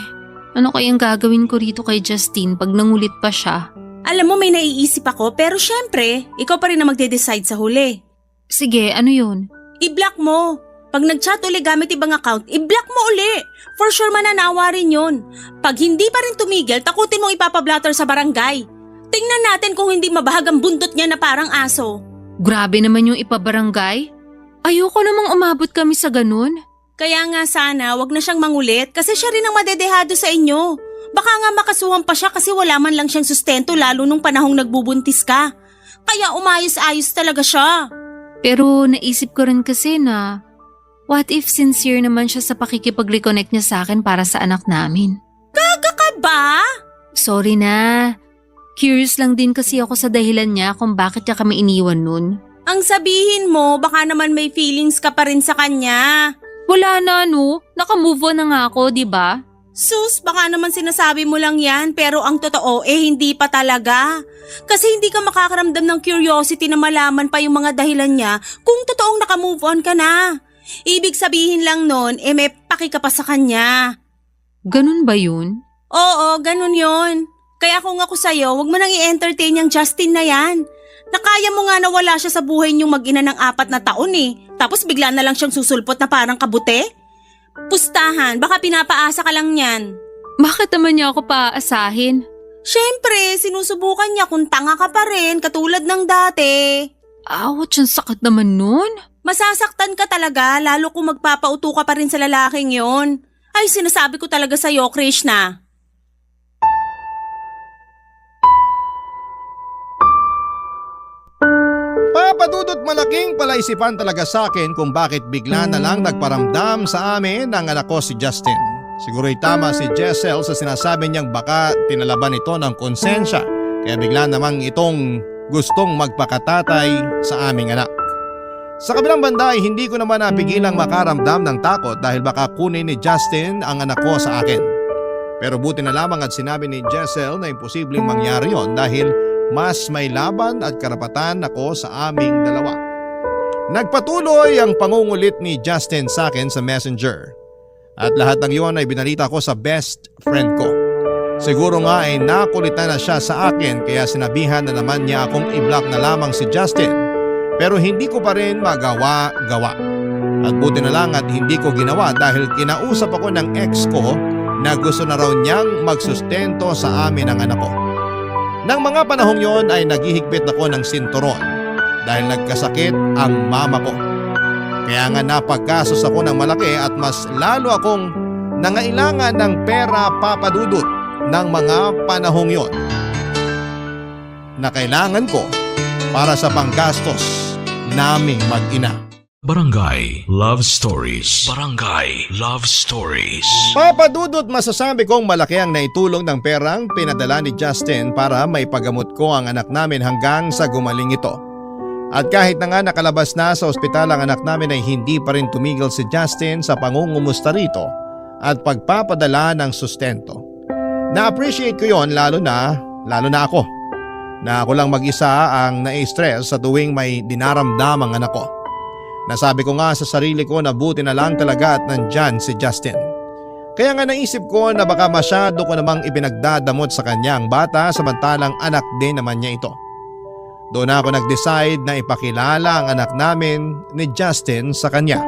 Ano kayang gagawin ko rito kay Justin pag nangulit pa siya? Alam mo, may naiisip ako pero syempre, ikaw pa rin na magde-decide sa huli. Sige, ano yun? I-block mo. Pag nag-chat uli gamit ibang account, i-block mo uli. For sure mananawa rin yun. Pag hindi pa rin tumigil, takutin mong ipapablatter sa barangay. Tingnan natin kung hindi mabahag ang buntot niya na parang aso. Grabe naman yung ipabarangay. Ayoko namang umabot kami sa ganun. Kaya nga sana, wag na siyang mangulit kasi siya rin ang madedehado sa inyo. Baka nga makasuhan pa siya kasi wala man lang siyang sustento lalo nung panahong nagbubuntis ka. Kaya umayos-ayos talaga siya. Pero naisip ko rin kasi na, what if sincere naman siya sa pakikipag-reconnect niya sa akin para sa anak namin? Gaga ka ba? Sorry na. Curious lang din kasi ako sa dahilan niya kung bakit niya kami iniwan nun. Ang sabihin mo, baka naman may feelings ka pa rin sa kanya. Wala na no, naka-move on na nga ako, di ba? Sus, baka naman sinasabi mo lang yan pero ang totoo hindi pa talaga. Kasi hindi ka makakaramdam ng curiosity na malaman pa yung mga dahilan niya kung totoong naka-move on ka na. Ibig sabihin lang nun, may paki ka pa sa kanya. Ganun ba yun? Oo, ganun yon. Kaya kung ako sa'yo, wag mo nang i-entertain yung Justin na yan. Nakaya mo nga na wala siya sa buhay niyong mag-ina ng 4 na taon Tapos bigla na lang siyang susulpot na parang kabute? Pustahan, baka pinapaasa ka lang yan. Bakit naman niya ako paaasahin? Siyempre, sinusubukan niya kung tanga ka pa rin katulad ng dati. Ouch, ang sakit naman nun. Masasaktan ka talaga lalo kung magpapauto ka pa rin sa lalaking yon. Ay, sinasabi ko talaga sa'yo, Krishna. Papadudot malaking palaisipan talaga sa akin kung bakit bigla na lang nagparamdam sa amin ang anak ko si Justin. Siguro'y tama si Jessel sa sinasabi niyang baka tinalaban ito ng konsensya kaya bigla namang itong gustong magpakatatay sa aming anak. Sa kabilang banda ay hindi ko naman napigilang makaramdam ng takot dahil baka kunin ni Justin ang anak ko sa akin. Pero buti na lamang at sinabi ni Jessel na imposibleng mangyari yon dahil mas may laban at karapatan ako sa aming dalawa. Nagpatuloy ang pangungulit ni Justin sa akin sa messenger. At lahat ng iyon ay binalita ko sa best friend ko. Siguro nga ay nakulitan na siya sa akin kaya sinabihan na naman niya akong i-block na lamang si Justin. Pero hindi ko pa rin magawa-gawa. At buti na lang at hindi ko ginawa dahil kinausap ako ng ex ko na gusto na raw niyang magsustento sa amin ang anak ko. Nang mga panahong yon ay naghihigpit ako ng sinturon dahil nagkasakit ang mama ko. Kaya nga napagkasos ako ng malaki at mas lalo akong nangailangan ng pera papadudot ng mga panahong yon na kailangan ko para sa panggastos naming mag-ina. Barangay Love Stories. Barangay Love Stories. Papadudot masasabi kong malaki ang naitulong ng perang pinadala ni Justin para maipagamot ko ang anak namin hanggang sa gumaling ito. At kahit na nga nakalabas na sa ospital ang anak namin ay hindi pa rin tumigil si Justin sa pangungumusta rito at pagpapadala ng sustento. Na-appreciate ko yon lalo na ako. Na ako lang mag-isa ang na-stress sa tuwing may dinaramdam ang anak ko. Nasabi ko nga sa sarili ko na buti na lang talaga at nandyan si Justin. Kaya nga naisip ko na baka masyado ko namang ipinagdadamot sa kanya ang bata samantalang anak din naman niya ito. Doon ako nag-decide na ipakilala ang anak namin ni Justin sa kanya.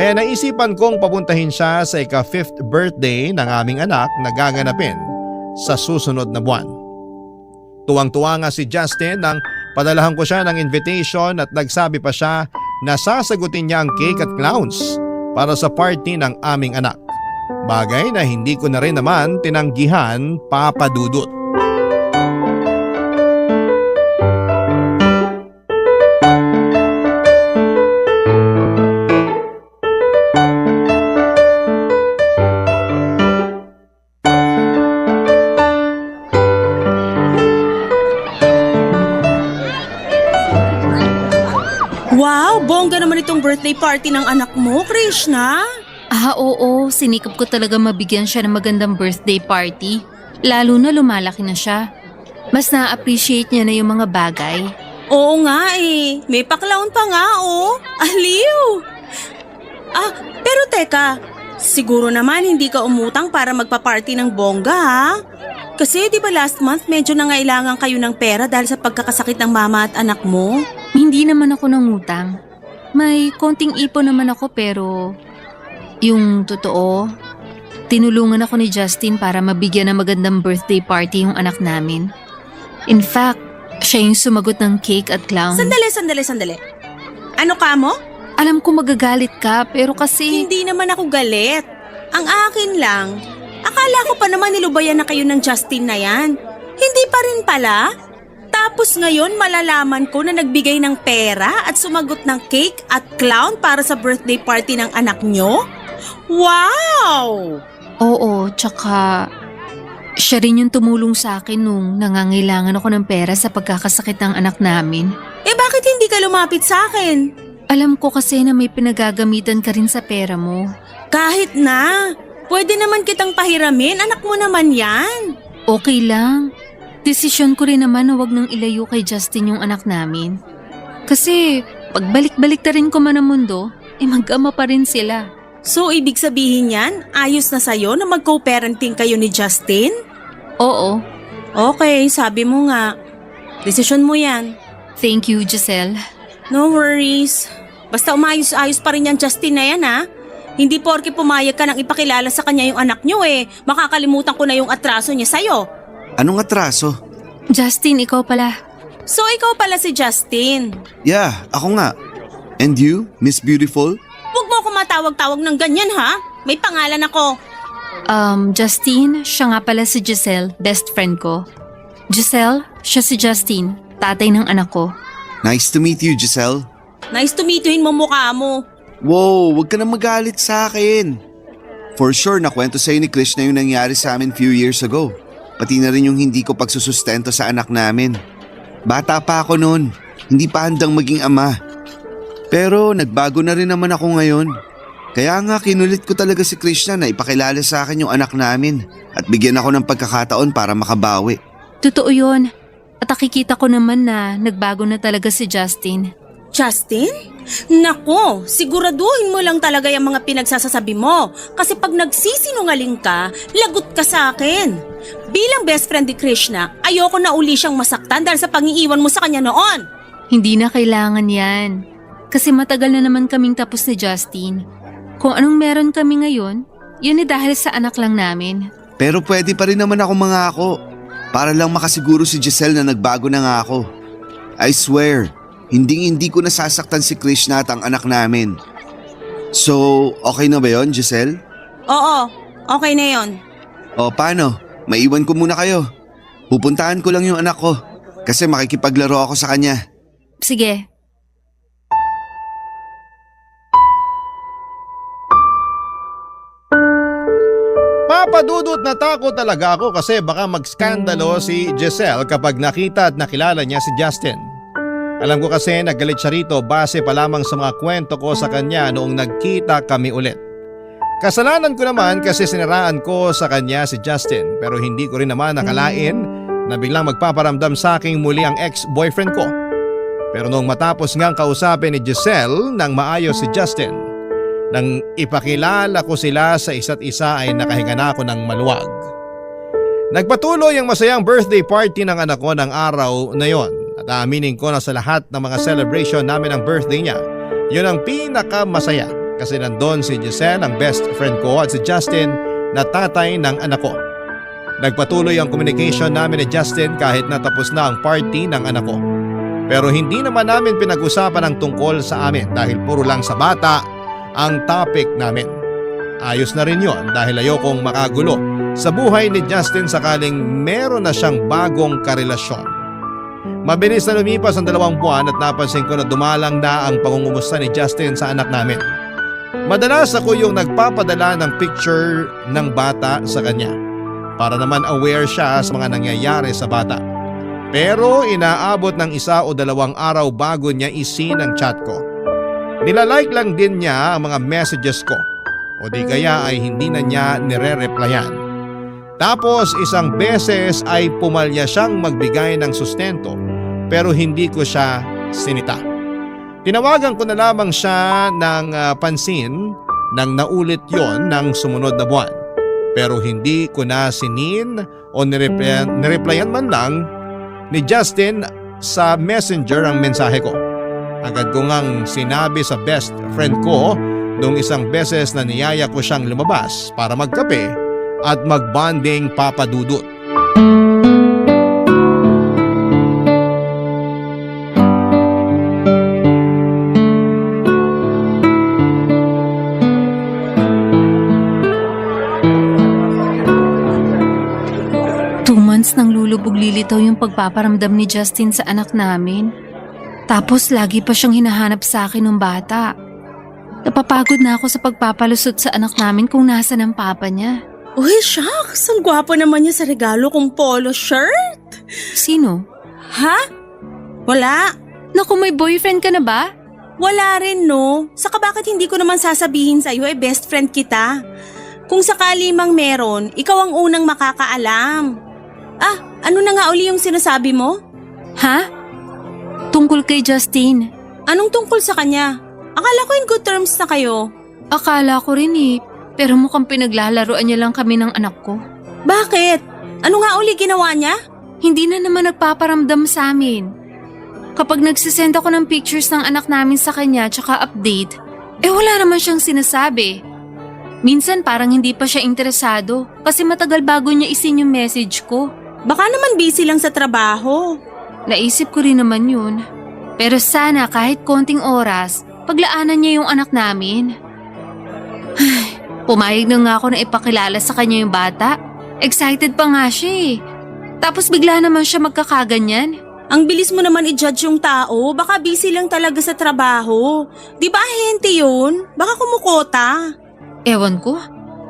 Kaya naisipan kong papuntahin siya sa ika-5th birthday ng aming anak na gaganapin sa susunod na buwan. Tuwang-tuwa nga si Justin nang padalahan ko siya ng invitation at nagsabi pa siya na sasagutin niya ang cake at clowns para sa party ng aming anak. Bagay na hindi ko na rin naman tinanggihan, papadudot. Wow, bongga naman itong birthday party ng anak mo, Krishna. Oo, sinikap ko talaga mabigyan siya ng magandang birthday party. Lalo na lumalaki na siya. Mas na-appreciate niya na yung mga bagay. Oo nga may pa-clown pa nga Aliw. Pero teka, Siguro naman hindi ka umutang para magpa-party ng bongga ha? Kasi di ba last month medyo nangailangan kayo ng pera dahil sa pagkakasakit ng mama at anak mo? Hindi naman ako nangutang. May konting ipon naman ako pero yung totoo, tinulungan ako ni Justin para mabigyan ng magandang birthday party yung anak namin. In fact, siya yung sumagot ng cake at clown. Sandali. Ano ka mo? Alam ko magagalit ka pero kasi… Hindi naman ako galit. Ang akin lang, akala ko pa naman nilubayan na kayo ng Justin na yan. Hindi pa rin pala. Tapos ngayon malalaman ko na nagbigay ng pera at sumagot ng cake at clown para sa birthday party ng anak nyo? Wow! Oo, tsaka siya rin yung tumulong sa akin nung nangangailangan ako ng pera sa pagkakasakit ng anak namin. Bakit hindi ka lumapit sa akin? Alam ko kasi na may pinagagamitan ka rin sa pera mo. Kahit na. Pwede naman kitang pahiramin, anak mo naman yan. Okay lang. Desisyon ko rin naman na wag nang ilayo kay Justin yung anak namin. Kasi pagbalik-balik na rin ko man ang mundo, mag-ama pa rin sila. So ibig sabihin yan, ayos na sa'yo na mag-co-parenting kayo ni Justin? Oo. Okay, sabi mo nga. Desisyon mo yan. Thank you, Giselle. No worries. Basta umayos-ayos pa rin yan Justin na yan ha. Hindi porke pumayag ka nang ipakilala sa kanya yung anak nyo makakalimutan ko na yung atraso niya sa'yo. Anong atraso? Justin, ikaw pala. So ikaw pala si Justin. Yeah, ako nga. And you, Miss Beautiful? Huwag mo ako matawag-tawag ng ganyan ha. May pangalan ako. Justin, siya nga pala si Giselle, best friend ko. Giselle, siya si Justin, tatay ng anak ko. Nice to meet you, Giselle. Nice to meet youin mo mukha mo. Wow, wag ka na magalit sa akin. For sure, nakwento sa'yo ni Krish na yung nangyari sa amin few years ago. Pati na rin yung hindi ko pagsusustento sa anak namin. Bata pa ako noon, hindi pa handang maging ama. Pero nagbago na rin naman ako ngayon. Kaya nga kinulit ko talaga si Krishna na ipakilala sa akin yung anak namin at bigyan ako ng pagkakataon para makabawi. Totoo yun. At nakikita ko naman na nagbago na talaga si Justin. Justin? Nako, siguraduhin mo lang talaga yung mga pinagsasasabi mo. Kasi pag nagsisinungaling ka, lagot ka sa akin. Bilang best friend ni Krishna, ayoko na uli siyang masaktan dahil sa pangiiwan mo sa kanya noon. Hindi na kailangan yan. Kasi matagal na naman kaming tapos ni Justin. Kung anong meron kami ngayon, yun dahil sa anak lang namin. Pero pwede pa rin naman ako mangako. Para lang makasiguro si Giselle na nagbago na nga ako. I swear, hindi ko nasasaktan si Krishna at ang anak namin. So, okay na ba yon, Giselle? Oo, okay na yon. O paano? Maiwan ko muna kayo. Pupuntahan ko lang yung anak ko kasi makikipaglaro ako sa kanya. Sige. Papadudot na takot talaga ako kasi baka magskandalo si Giselle kapag nakita at nakilala niya si Justin. Alam ko kasi naggalit siya rito base pa lamang sa mga kwento ko sa kanya noong nagkita kami ulit. Kasalanan ko naman kasi siniraan ko sa kanya si Justin pero hindi ko rin naman nakalain na biglang magpaparamdam sa akin muli ang ex-boyfriend ko. Pero noong matapos ngang kausapin ni Giselle nang maayos si Justin, nang ipakilala ko sila sa isa't isa ay nakahinga na ako ng maluwag. Nagpatuloy ang masayang birthday party ng anak ko ng araw na yon at aaminin ko na sa lahat ng mga celebration namin ng birthday niya, yun ang pinakamasaya kasi nandun si Giselle ang best friend ko at si Justin na tatay ng anak ko. Nagpatuloy ang communication namin ni Justin kahit natapos na ang party ng anak ko. Pero hindi naman namin pinag-usapan ang tungkol sa amin dahil puro lang sa bata ang topic namin. Ayos na rin yon dahil ayokong makagulo sa buhay ni Justin sakaling meron na siyang bagong karelasyon. Mabilis na lumipas ang 2 buwan at napansin ko na dumalang na ang pangungumusta ni Justin sa anak namin. Madalas ako yung nagpapadala ng picture ng bata sa kanya para naman aware siya sa mga nangyayari sa bata. Pero inaabot ng 1 o 2 araw bago niya isin ang chat ko. Nilalike lang din niya ang mga messages ko o di kaya ay hindi na niya nire-replyan. Tapos isang beses ay pumalya siyang magbigay ng sustento pero hindi ko siya sinita. Tinawagan ko na lamang siya ng pansin nang naulit yon ng sumunod na buwan. Pero hindi ko na sinin o nireplyan man lang ni Justin sa messenger ang mensahe ko. Agad ko ngang sinabi sa best friend ko nung isang beses na niyaya ko siyang lumabas para magkape at magbanding papadudot. Nang lulubog lilitaw yung pagpaparamdam ni Justin sa anak namin. Tapos lagi pa siyang hinahanap sa akin ng bata. Napapagod na ako sa pagpapalusot sa anak namin kung nasa ng papa niya. Uy, shucks! Ang gwapo naman niya sa regalo kong polo shirt. Sino? Ha? Wala. Naku, may boyfriend ka na ba? Wala rin, no? Saka bakit hindi ko naman sasabihin sa'yo best friend kita? Kung sakali mang meron, ikaw ang unang makakaalam. Ah, ano na nga uli yung sinasabi mo? Ha? Tungkol kay Justin. Anong tungkol sa kanya? Akala ko in good terms na kayo. Akala ko rin eh, pero mukhang pinaglalaroan niya lang kami ng anak ko. Bakit? Ano nga uli ginawa niya? Hindi na naman nagpaparamdam sa amin. Kapag nagsisend ako ng pictures ng anak namin sa kanya tsaka update, wala naman siyang sinasabi. Minsan parang hindi pa siya interesado kasi matagal bago niya isin yung message ko. Baka naman busy lang sa trabaho. Naisip ko rin naman yun. Pero sana kahit konting oras, paglaanan niya yung anak namin. Pumayag na nga ako na ipakilala sa kanya yung bata. Excited pa nga siya eh. Tapos bigla naman siya magkakaganyan. Ang bilis mo naman i-judge yung tao. Baka busy lang talaga sa trabaho. Di ba ahente yun? Baka kumukota. Ewan ko.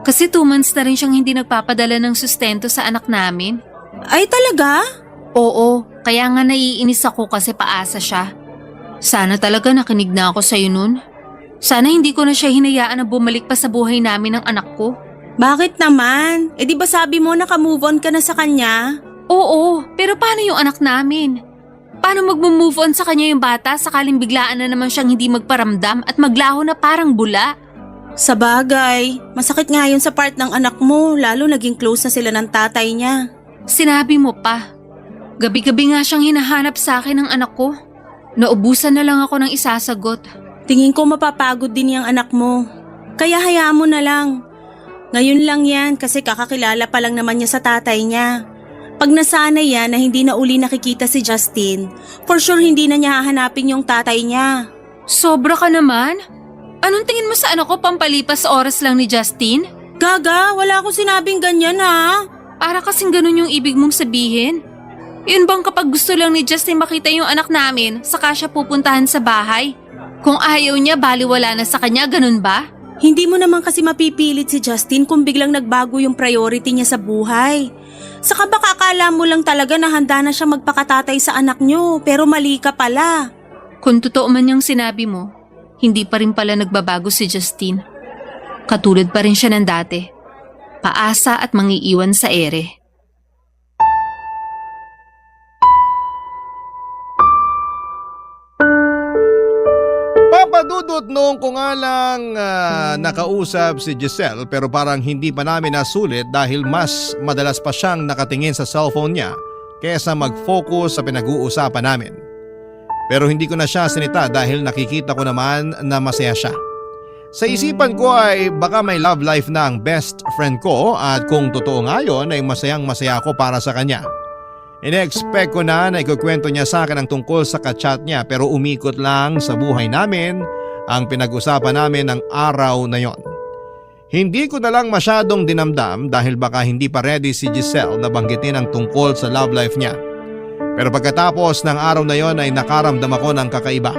Kasi 2 months na rin siyang hindi nagpapadala ng sustento sa anak namin. Ay talaga? Oo, kaya nga naiinis ako kasi paasa siya. Sana talaga nakinig na ako sa'yo nun. Sana hindi ko na siya hinayaan na bumalik pa sa buhay namin ng anak ko. Bakit naman? Di ba sabi mo naka-move on ka na sa kanya? Oo, pero paano yung anak namin? Paano mag-move on sa kanya yung bata sakaling biglaan na naman siyang hindi magparamdam at maglaho na parang bula? Sa bagay, masakit nga yun sa part ng anak mo, lalo naging close na sila ng tatay niya. Sinabi mo pa. Gabi-gabi nga siyang hinahanap sa akin ng anak ko. Naubusan na lang ako ng isasagot. Tingin ko mapapagod din yung anak mo. Kaya hayaan mo na lang. Ngayon lang yan kasi kakakilala pa lang naman niya sa tatay niya. Pag nasanay yan na hindi na uli nakikita si Justin, for sure hindi na niya hahanapin yung tatay niya. Sobra ka naman? Anong tingin mo sa anak ko pampalipas oras lang ni Justin? Gaga, wala akong sinabing ganyan ha. Para kasing ganun yung ibig mong sabihin. Yun bang kapag gusto lang ni Justin makita yung anak namin, saka siya pupuntahan sa bahay? Kung ayaw niya, baliwala na sa kanya, ganun ba? Hindi mo naman kasi mapipilit si Justin kung biglang nagbago yung priority niya sa buhay. Saka baka akala mo lang talaga na handa na siya magpakatatay sa anak niyo, pero mali ka pala. Kung totoo man yung sinabi mo, hindi pa rin pala nagbabago si Justin. Katulad pa rin siya ng dati. Paasa at mangiiwan sa ere. Papadudot noong ko nga lang nakausap si Giselle pero parang hindi pa namin nasulit dahil mas madalas pa siyang nakatingin sa cellphone niya kaysa mag-focus sa pinag-uusapan namin. Pero hindi ko na siya sinita dahil nakikita ko naman na masaya siya. Sa isipan ko ay baka may love life na ang best friend ko at kung totoo nga yun ay masayang masaya ako para sa kanya. Ine-expect ko na ikukwento niya sa akin ang tungkol sa kachat niya pero umikot lang sa buhay namin ang pinag-usapan namin ng araw na yon. Hindi ko na lang masyadong dinamdam dahil baka hindi pa ready si Giselle na banggitin ang tungkol sa love life niya. Pero pagkatapos ng araw na yon ay nakaramdam ako ng kakaiba.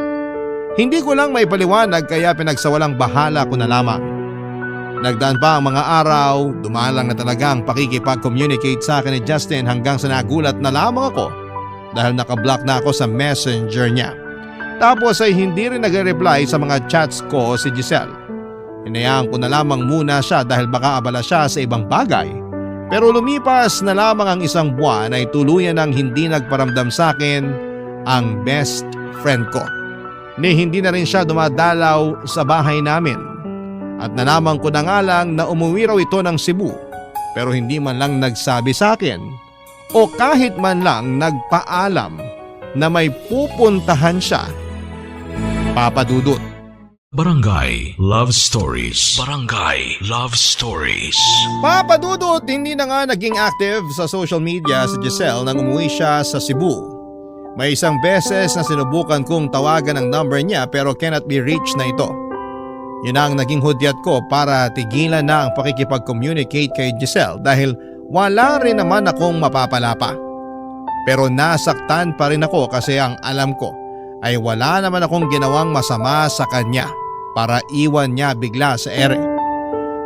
Hindi ko lang may paliwanag kaya pinagsawalang bahala ko na lamang. Nagdaan pa ang mga araw, dumaan lang na talaga ang pakikipag-communicate sa akin ni Justin hanggang sa nagulat na lamang ako dahil nakablock na ako sa messenger niya. Tapos ay hindi rin nag-reply sa mga chats ko si Giselle. Hinayaan ko na lamang muna siya dahil baka abala siya sa ibang bagay. Pero lumipas na lamang ang 1 buwan ay tuluyan ng hindi nagparamdam sa akin ang best friend ko. Ni hindi na rin siya dumadalaw sa bahay namin. At nalaman ko na nga lang na umuwi raw ito ng Cebu pero hindi man lang nagsabi sa akin o kahit man lang nagpaalam na may pupuntahan siya. Papa Dudut. Barangay Love Stories. Barangay Love Stories. Papa Dudut, hindi na nga naging active sa social media si Giselle nang umuwi siya sa Cebu. May isang beses na sinubukan kong tawagan ang number niya pero cannot be reached na ito. Yun ang naging hudyat ko para tigilan na ang pakikipag-communicate kay Giselle dahil wala rin naman akong mapapala pa. Pero nasaktan pa rin ako kasi ang alam ko ay wala naman akong ginawang masama sa kanya para iwan niya bigla sa ere.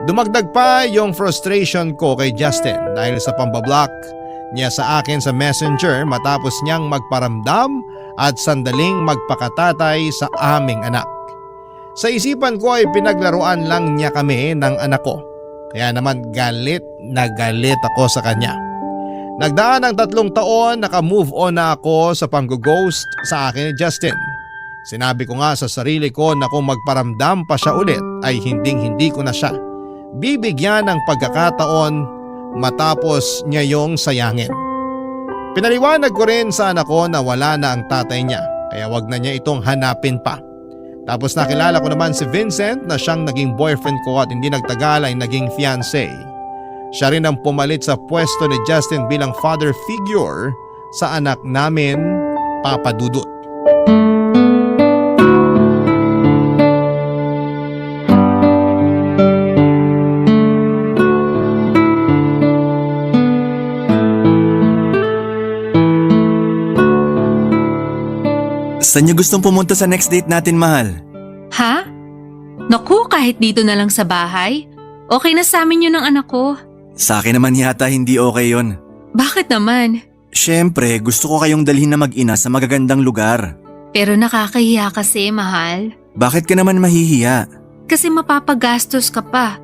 Dumagdag pa yung frustration ko kay Justin dahil sa pambablock niya sa akin sa Messenger matapos niyang magparamdam at sandaling magpakatatay sa aming anak. Sa isipan ko ay pinaglaruan lang niya kami ng anak ko. Kaya naman galit na galit ako sa kanya. Nagdaan ng 3 taon, naka-move on na ako sa pang-ghost sa akin ni Justin. Sinabi ko nga sa sarili ko na kung magparamdam pa siya ulit ay hindi ko na siya bibigyan ng pagkakataon matapos niya yung sayangin. Pinaliwanag ko rin sa anak ko na wala na ang tatay niya kaya wag na niya itong hanapin pa. Tapos nakilala ko naman si Vincent na siyang naging boyfriend ko at hindi nagtagal ay naging fiancé. Siya rin ang pumalit sa pwesto ni Justin bilang father figure sa anak namin, Papa Dudut. Saan niyo gustong pumunta sa next date natin, mahal? Ha? Naku, kahit dito na lang sa bahay. Okay na sa amin yun ng anak ko. Sa akin naman yata hindi okay yon. Bakit naman? Siyempre, gusto ko kayong dalhin na mag-ina sa magagandang lugar. Pero nakakahiya kasi, mahal. Bakit ka naman mahihiya? Kasi mapapagastos ka pa.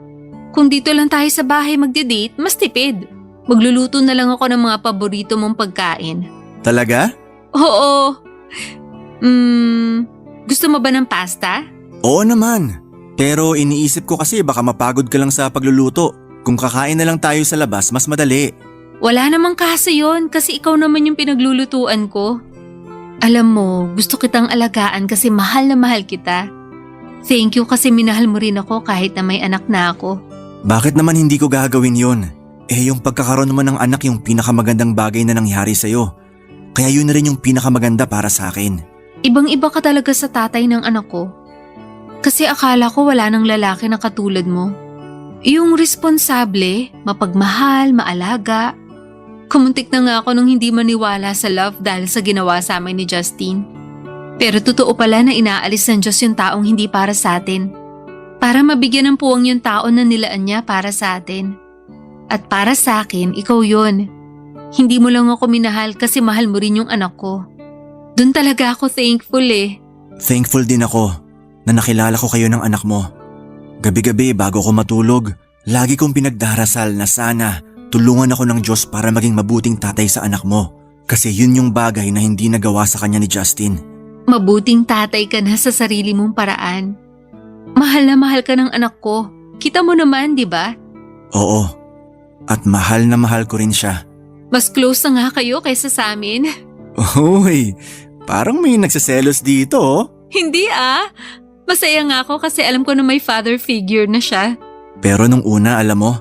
Kung dito lang tayo sa bahay magde-date, mas tipid. Magluluto na lang ako ng mga paborito mong pagkain. Talaga? Oo. Gusto mo ba ng pasta? Oo naman. Pero iniisip ko kasi baka mapagod ka lang sa pagluluto. Kung kakain na lang tayo sa labas, mas madali. Wala namang kaso yon kasi ikaw naman yung pinaglulutuan ko. Alam mo, gusto kitang alagaan kasi mahal na mahal kita. Thank you kasi minahal mo rin ako kahit na may anak na ako. Bakit naman hindi ko gagawin yon? Yung pagkakaroon mo ng anak yung pinakamagandang bagay na nangyari sa'yo. Kaya yun na rin yung pinakamaganda para sa akin. Ibang-iba ka talaga sa tatay ng anak ko. Kasi akala ko wala nang lalaki na katulad mo. Yung responsable, mapagmahal, maalaga. Kumuntik na nga ako nung hindi maniwala sa love dahil sa ginawa sa amin ni Justin. Pero totoo pala na inaalis ng Diyos yung taong hindi para sa atin. Para mabigyan ng puwang yung tao na nilaan niya para sa atin. At para sa akin, ikaw yun. Hindi mo lang ako minahal kasi mahal mo rin yung anak ko. Doon talaga ako thankful eh. Thankful din ako na nakilala ko kayo ng anak mo. Gabi-gabi bago ko matulog, lagi kong pinagdarasal na sana tulungan ako ng Diyos para maging mabuting tatay sa anak mo. Kasi yun yung bagay na hindi nagawa sa kanya ni Justin. Mabuting tatay ka na sa sarili mong paraan. Mahal na mahal ka ng anak ko. Kita mo naman, di ba? Oo. At mahal na mahal ko rin siya. Mas close na nga kayo kaysa sa amin. Uy, parang may nagsiselos dito oh. Hindi ah. Masaya nga ako kasi alam ko na may father figure na siya. Pero nung una, alam mo,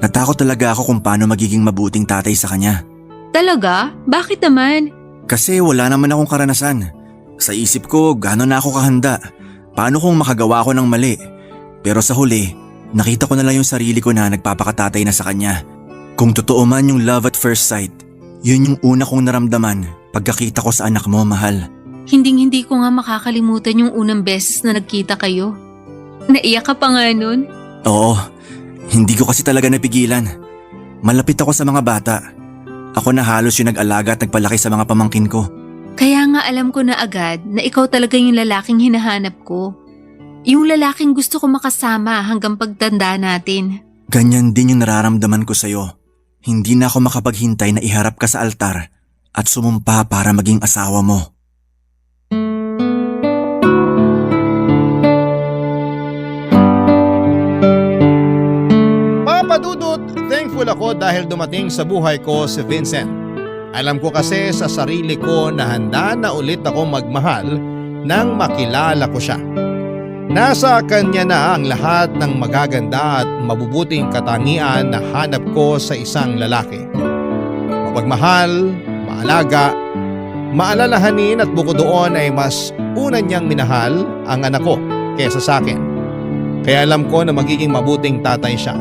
natakot talaga ako kung paano magiging mabuting tatay sa kanya. Talaga? Bakit naman? Kasi wala naman akong karanasan. Sa isip ko, gano'n na ako kahanda. Paano kung makagawa ako ng mali? Pero sa huli, nakita ko na lang yung sarili ko na nagpapakatatay na sa kanya. Kung totoo man yung love at first sight, yun yung una kong naramdaman pagkakita ko sa anak mo, mahal. Hinding-hindi ko nga makakalimutan yung unang beses na nagkita kayo. Naiyak ka pa nga nun? Oo, hindi ko kasi talaga napigilan. Malapit ako sa mga bata. Ako na halos yung nag-alaga at nagpalaki sa mga pamangkin ko. Kaya nga alam ko na agad na ikaw talaga yung lalaking hinahanap ko. Yung lalaking gusto ko makasama hanggang pagtanda natin. Ganyan din yung nararamdaman ko sa'yo. Hindi na ako makapaghintay na iharap ka sa altar at sumumpa para maging asawa mo. ako dahil dumating sa buhay ko si Vincent. Alam ko kasi sa sarili ko na handa na ulit ako magmahal nang makilala ko siya. Nasa kanya na ang lahat ng magaganda at mabubuting katangian na hanap ko sa isang lalaki. Mapagmahal, maalaga, maalalahanin at bukod doon ay mas una niyang minahal ang anak ko kaysa sa akin. Kaya alam ko na magiging mabuting tatay siya.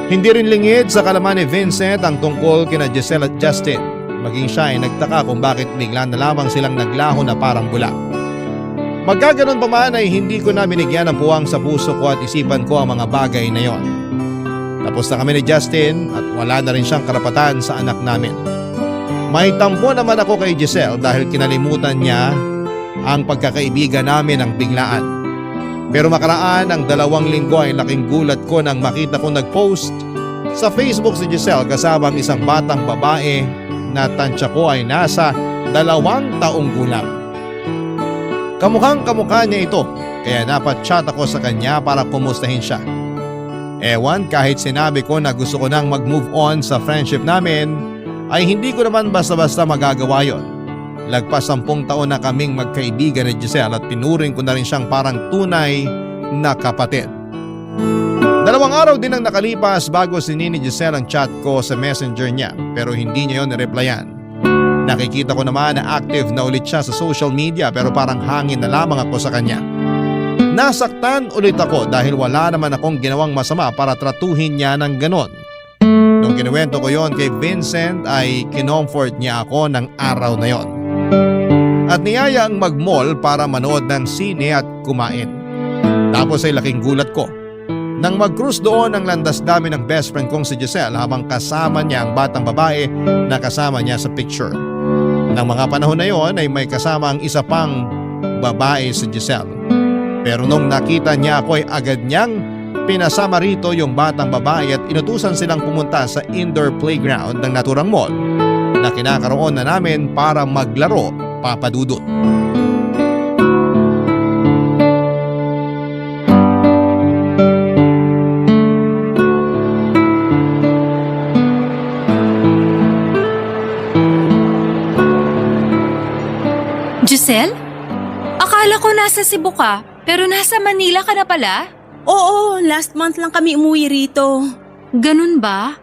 Hindi rin lingid sa kalaman ni Vincent ang tungkol kina Giselle at Justin. Maging siya ay nagtaka kung bakit bigla na lamang silang naglaho na parang bula. Magkaganon pa man ay hindi ko na binigyan ng puwang sa puso ko at isipan ko ang mga bagay na yon. Tapos na kami ni Justin at wala na rin siyang karapatan sa anak namin. May tampo naman ako kay Giselle dahil kinalimutan niya ang pagkakaibigan namin ng biglaan. Pero makaraan ang 2 linggo ay laking gulat ko nang makita ko nag-post sa Facebook si Giselle kasama ang isang batang babae na tansya ko ay nasa 2 taong gulang. Kamukhang kamukha niya ito kaya napag-chat ako sa kanya para kumustahin siya. Ewan, kahit sinabi ko na gusto ko nang mag-move on sa friendship namin ay hindi ko naman basta-basta magagawa yon. Lagpas 10 taon na kaming magkaibigan ni Giselle at pinuring ko na rin siyang parang tunay na kapatid. 2 araw din ang nakalipas bago sinini Giselle ang chat ko sa messenger niya pero hindi niya yon nireplyan. Nakikita ko naman na active na ulit siya sa social media pero parang hangin na lamang ako sa kanya. Nasaktan ulit ako dahil wala naman akong ginawang masama para tratuhin niya ng ganon. Nung kinuwento ko yon kay Vincent ay kinomfort niya ako ng araw na yon. At niyaya ang mag-mall para manood ng sine at kumain. Tapos ay laking gulat ko nang mag-cruise doon ang landas namin ng best friend kong si Giselle habang kasama niya ang batang babae na kasama niya sa picture. Nang mga panahon na yon ay may kasama ang isa pang babae si Giselle. Pero nung nakita niya ako ay agad niyang pinasama rito yung batang babae at inutusan silang pumunta sa indoor playground ng naturang mall na kinakaroon na namin para maglaro, Papa Dudut. Giselle? Akala ko nasa Cebu ka, pero nasa Manila ka na pala? Oo, last month lang kami umuwi rito. Ganun ba?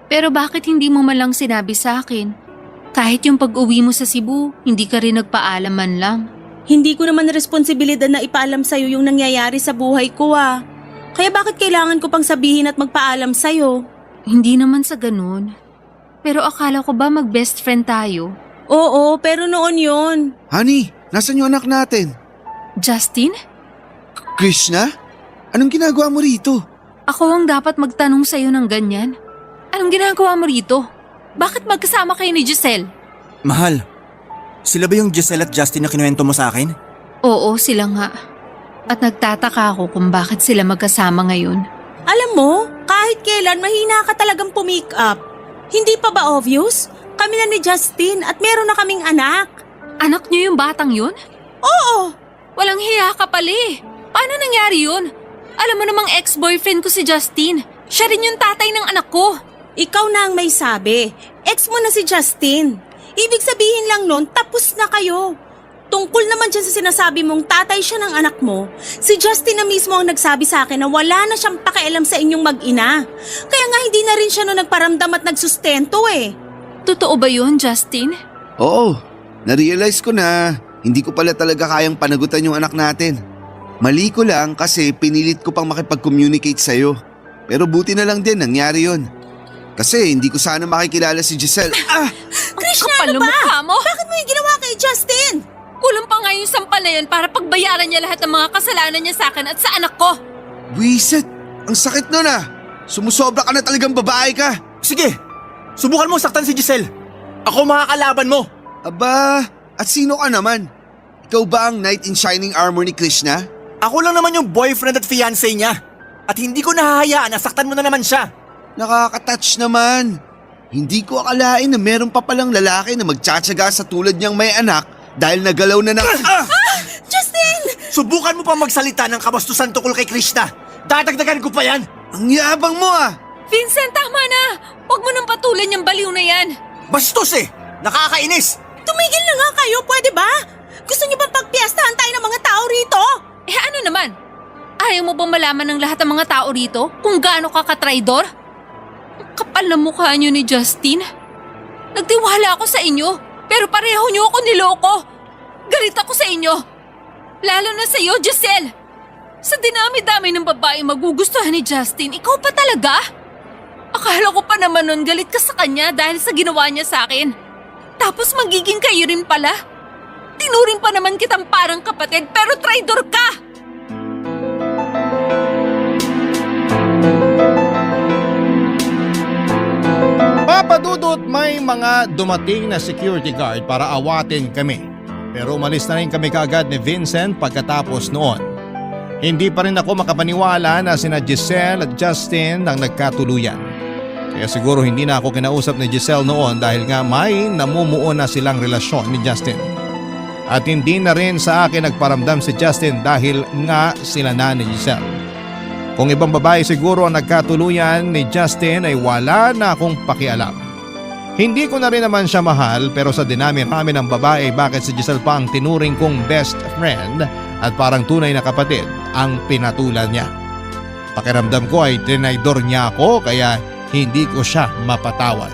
Pero bakit hindi mo man lang sinabi sa akin? Kahit yung pag-uwi mo sa Cebu, hindi ka rin nagpaalam man lang. Hindi ko naman responsibilidad na ipaalam sa'yo yung nangyayari sa buhay ko Kaya bakit kailangan ko pang sabihin at magpaalam sa'yo? Hindi naman sa ganun. Pero akala ko ba mag-best friend tayo? Oo, pero noon yon. Honey, nasan yung anak natin? Justin? Krishna? Anong ginagawa mo rito? Ako ang dapat magtanong sa'yo ng ganyan. Anong ginagawa mo rito? Bakit magkasama kayo ni Giselle? Mahal, sila ba yung Giselle at Justin na kinuwento mo sa akin? Oo, sila nga. At nagtataka ako kung bakit sila magkasama ngayon. Alam mo, kahit kailan mahina ka talagang pumick up. Hindi pa ba obvious? Kami na ni Justin at meron na kaming anak. Anak niyo yung batang yun? Oo! Walang hiya ka pala eh. Paano nangyari yun? Alam mo namang ex-boyfriend ko si Justin. Siya rin yung tatay ng anak ko. Ikaw na ang may sabi. Ex mo na si Justin. Ibig sabihin lang nun, tapos na kayo. Tungkol naman dyan sa sinasabi mong tatay siya ng anak mo, si Justin na mismo ang nagsabi sa akin na wala na siyang pakialam sa inyong mag-ina. Kaya nga hindi na rin siya no nagparamdam at nagsustento eh. Totoo ba yun, Justin? Oo, na-realize ko na hindi ko pala talaga kayang panagutan yung anak natin. Mali ko lang kasi pinilit ko pang makipag-communicate sa'yo. Pero buti na lang din nangyari yon. Kasi hindi ko sana makikilala si Giselle. Krishna, Kapal ano ng ba? mukha mo? Bakit mo yung ginawa kay Justin? Kulang pa nga yung sampal na yun para pagbayaran niya lahat ng mga kasalanan niya sa akin at sa anak ko. Wiset, ang sakit nun Sumusobra ka na talagang babae ka. Sige, subukan mo saktan si Giselle. Ako makakalaban mo. Aba, at sino ka naman? Ikaw ba ang knight in shining armor ni Krishna? Ako lang naman yung boyfriend at fiancé niya. At hindi ko nahahayaan na saktan mo na naman siya. Nakaka-touch naman. Hindi ko akalain na meron pa palang lalaki na magtsatsaga sa tulad niyang may anak dahil nagalaw na ng... Justin! Subukan mo pa magsalita ng kabastusan tungkol kay Krishna. Dadagdagan ko pa yan. Ang yabang mo Vincent, tama na! Huwag mo nang patulan yung baliw na yan! Bastos eh! Nakakainis! Tumigil na nga kayo, pwede ba? Gusto niyo bang pagpiestahan tayo ng mga tao rito? Eh ano naman? Ayaw mo bang malaman ng lahat ng mga tao rito kung gaano ka katraidor? Ang kapal na mukha niyo ni Justin. Nagtiwala ako sa inyo, pero pareho niyo ako niloko. Galit ako sa inyo. Lalo na sa iyo, Giselle. Sa dinami-dami ng babae magugustuhan ni Justin, ikaw pa talaga? Akala ko pa naman nun galit ka sa kanya dahil sa ginawa niya sa akin. Tapos magiging kayo rin pala. Tinuring pa naman kitang parang kapatid pero traidor ka! Papa Dudut, may mga dumating na security guard para awatin kami. Pero umalis na rin kami kaagad ni Vincent pagkatapos noon. Hindi pa rin ako makapaniwala na sina Giselle at Justin ang nagkatuluyan. Kaya siguro hindi na ako kinausap ni Giselle noon dahil nga may namumuo na silang relasyon ni Justin. At hindi na rin sa akin nagparamdam si Justin dahil nga sila na ni Giselle. Kung ibang babae siguro ang nagkatuluyan ni Justin ay wala na akong pakialam. Hindi ko na rin naman siya mahal pero sa dinami-rami ng babae bakit si Giselle pa ang tinuring kong best friend at parang tunay na kapatid ang pinatulan niya. Pakiramdam ko ay tinaydor niya ako kaya hindi ko siya mapatawad.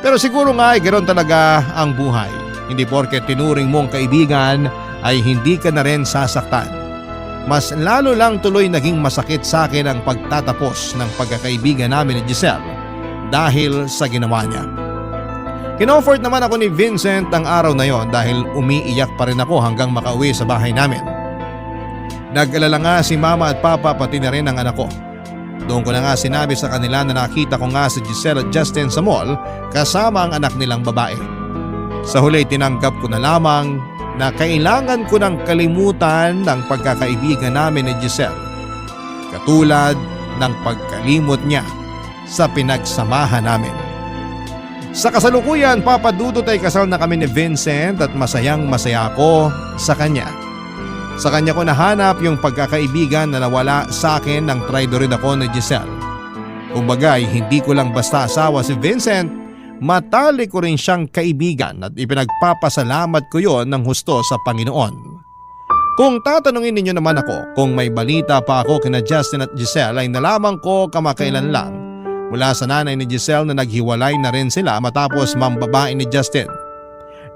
Pero siguro nga ay ganoon talaga ang buhay. Hindi porket tinuring mong kaibigan ay hindi ka na rin sasaktan. Mas lalo lang tuloy naging masakit sa akin ang pagtatapos ng pagkakaibigan namin ni Giselle dahil sa ginawa niya. Kinofort naman ako ni Vincent ang araw na yon dahil umiiyak pa rin ako hanggang makauwi sa bahay namin. Nag-alala nga si mama at papa pati na rin ang anak ko. Doon ko na nga sinabi sa kanila na nakita ko nga si Giselle at Justin sa mall kasama ang anak nilang babae. Sa huli tinanggap ko na lamang na kailangan ko ng kalimutan ng pagkakaibigan namin ni Giselle. Katulad ng pagkalimot niya sa pinagsamahan namin. Sa kasalukuyan, Papa Dudut ay kasal na kami ni Vincent at masayang masaya ako sa kanya. Sa kanya ko nahanap yung pagkakaibigan na nawala sa akin nang traidorin ako ni Giselle. Kumbaga ay hindi ko lang basta asawa si Vincent, matalik ko rin siyang kaibigan at ipinagpapasalamat ko yon ng husto sa Panginoon. Kung tatanungin ninyo naman ako kung may balita pa ako kina Justin at Giselle ay nalaman ko kamakailan lang mula sa nanay ni Giselle na naghiwalay na rin sila matapos mambabae ni Justin.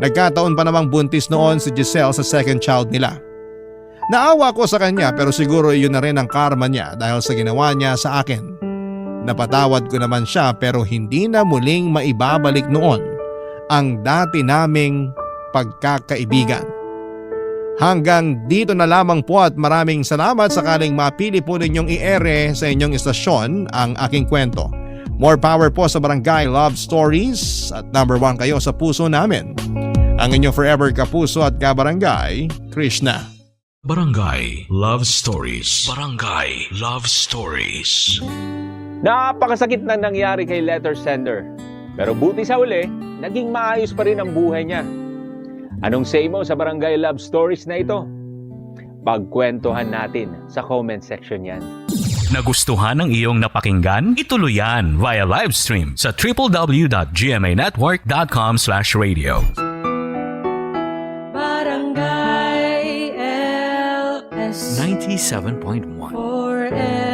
Nagkataon pa namang buntis noon si Giselle sa second child nila. Naawa ko sa kanya pero siguro iyon na rin ang karma niya dahil sa ginawa niya sa akin. Napatawad ko naman siya pero hindi na muling maibabalik noon ang dati naming pagkakaibigan. Hanggang dito na lamang po at maraming salamat sakaling mapili po ninyong i-ere sa inyong istasyon ang aking kwento. More power po sa Barangay Love Stories at number 1 kayo sa puso namin. Ang inyong forever kapuso at kabarangay, Krishna. Barangay Love Stories. Barangay Love Stories. Napakasakit na nangyari kay letter sender. Pero buti sa uli, naging maayos pa rin ang buhay niya. Anong say mo sa Barangay Love Stories na ito? Pagkwentuhan natin sa comment section yan. Nagustuhan ng iyong napakinggan? Ituloy yan via live stream sa www.gmanetwork.com/radio. Barangay LS 97.1 forever.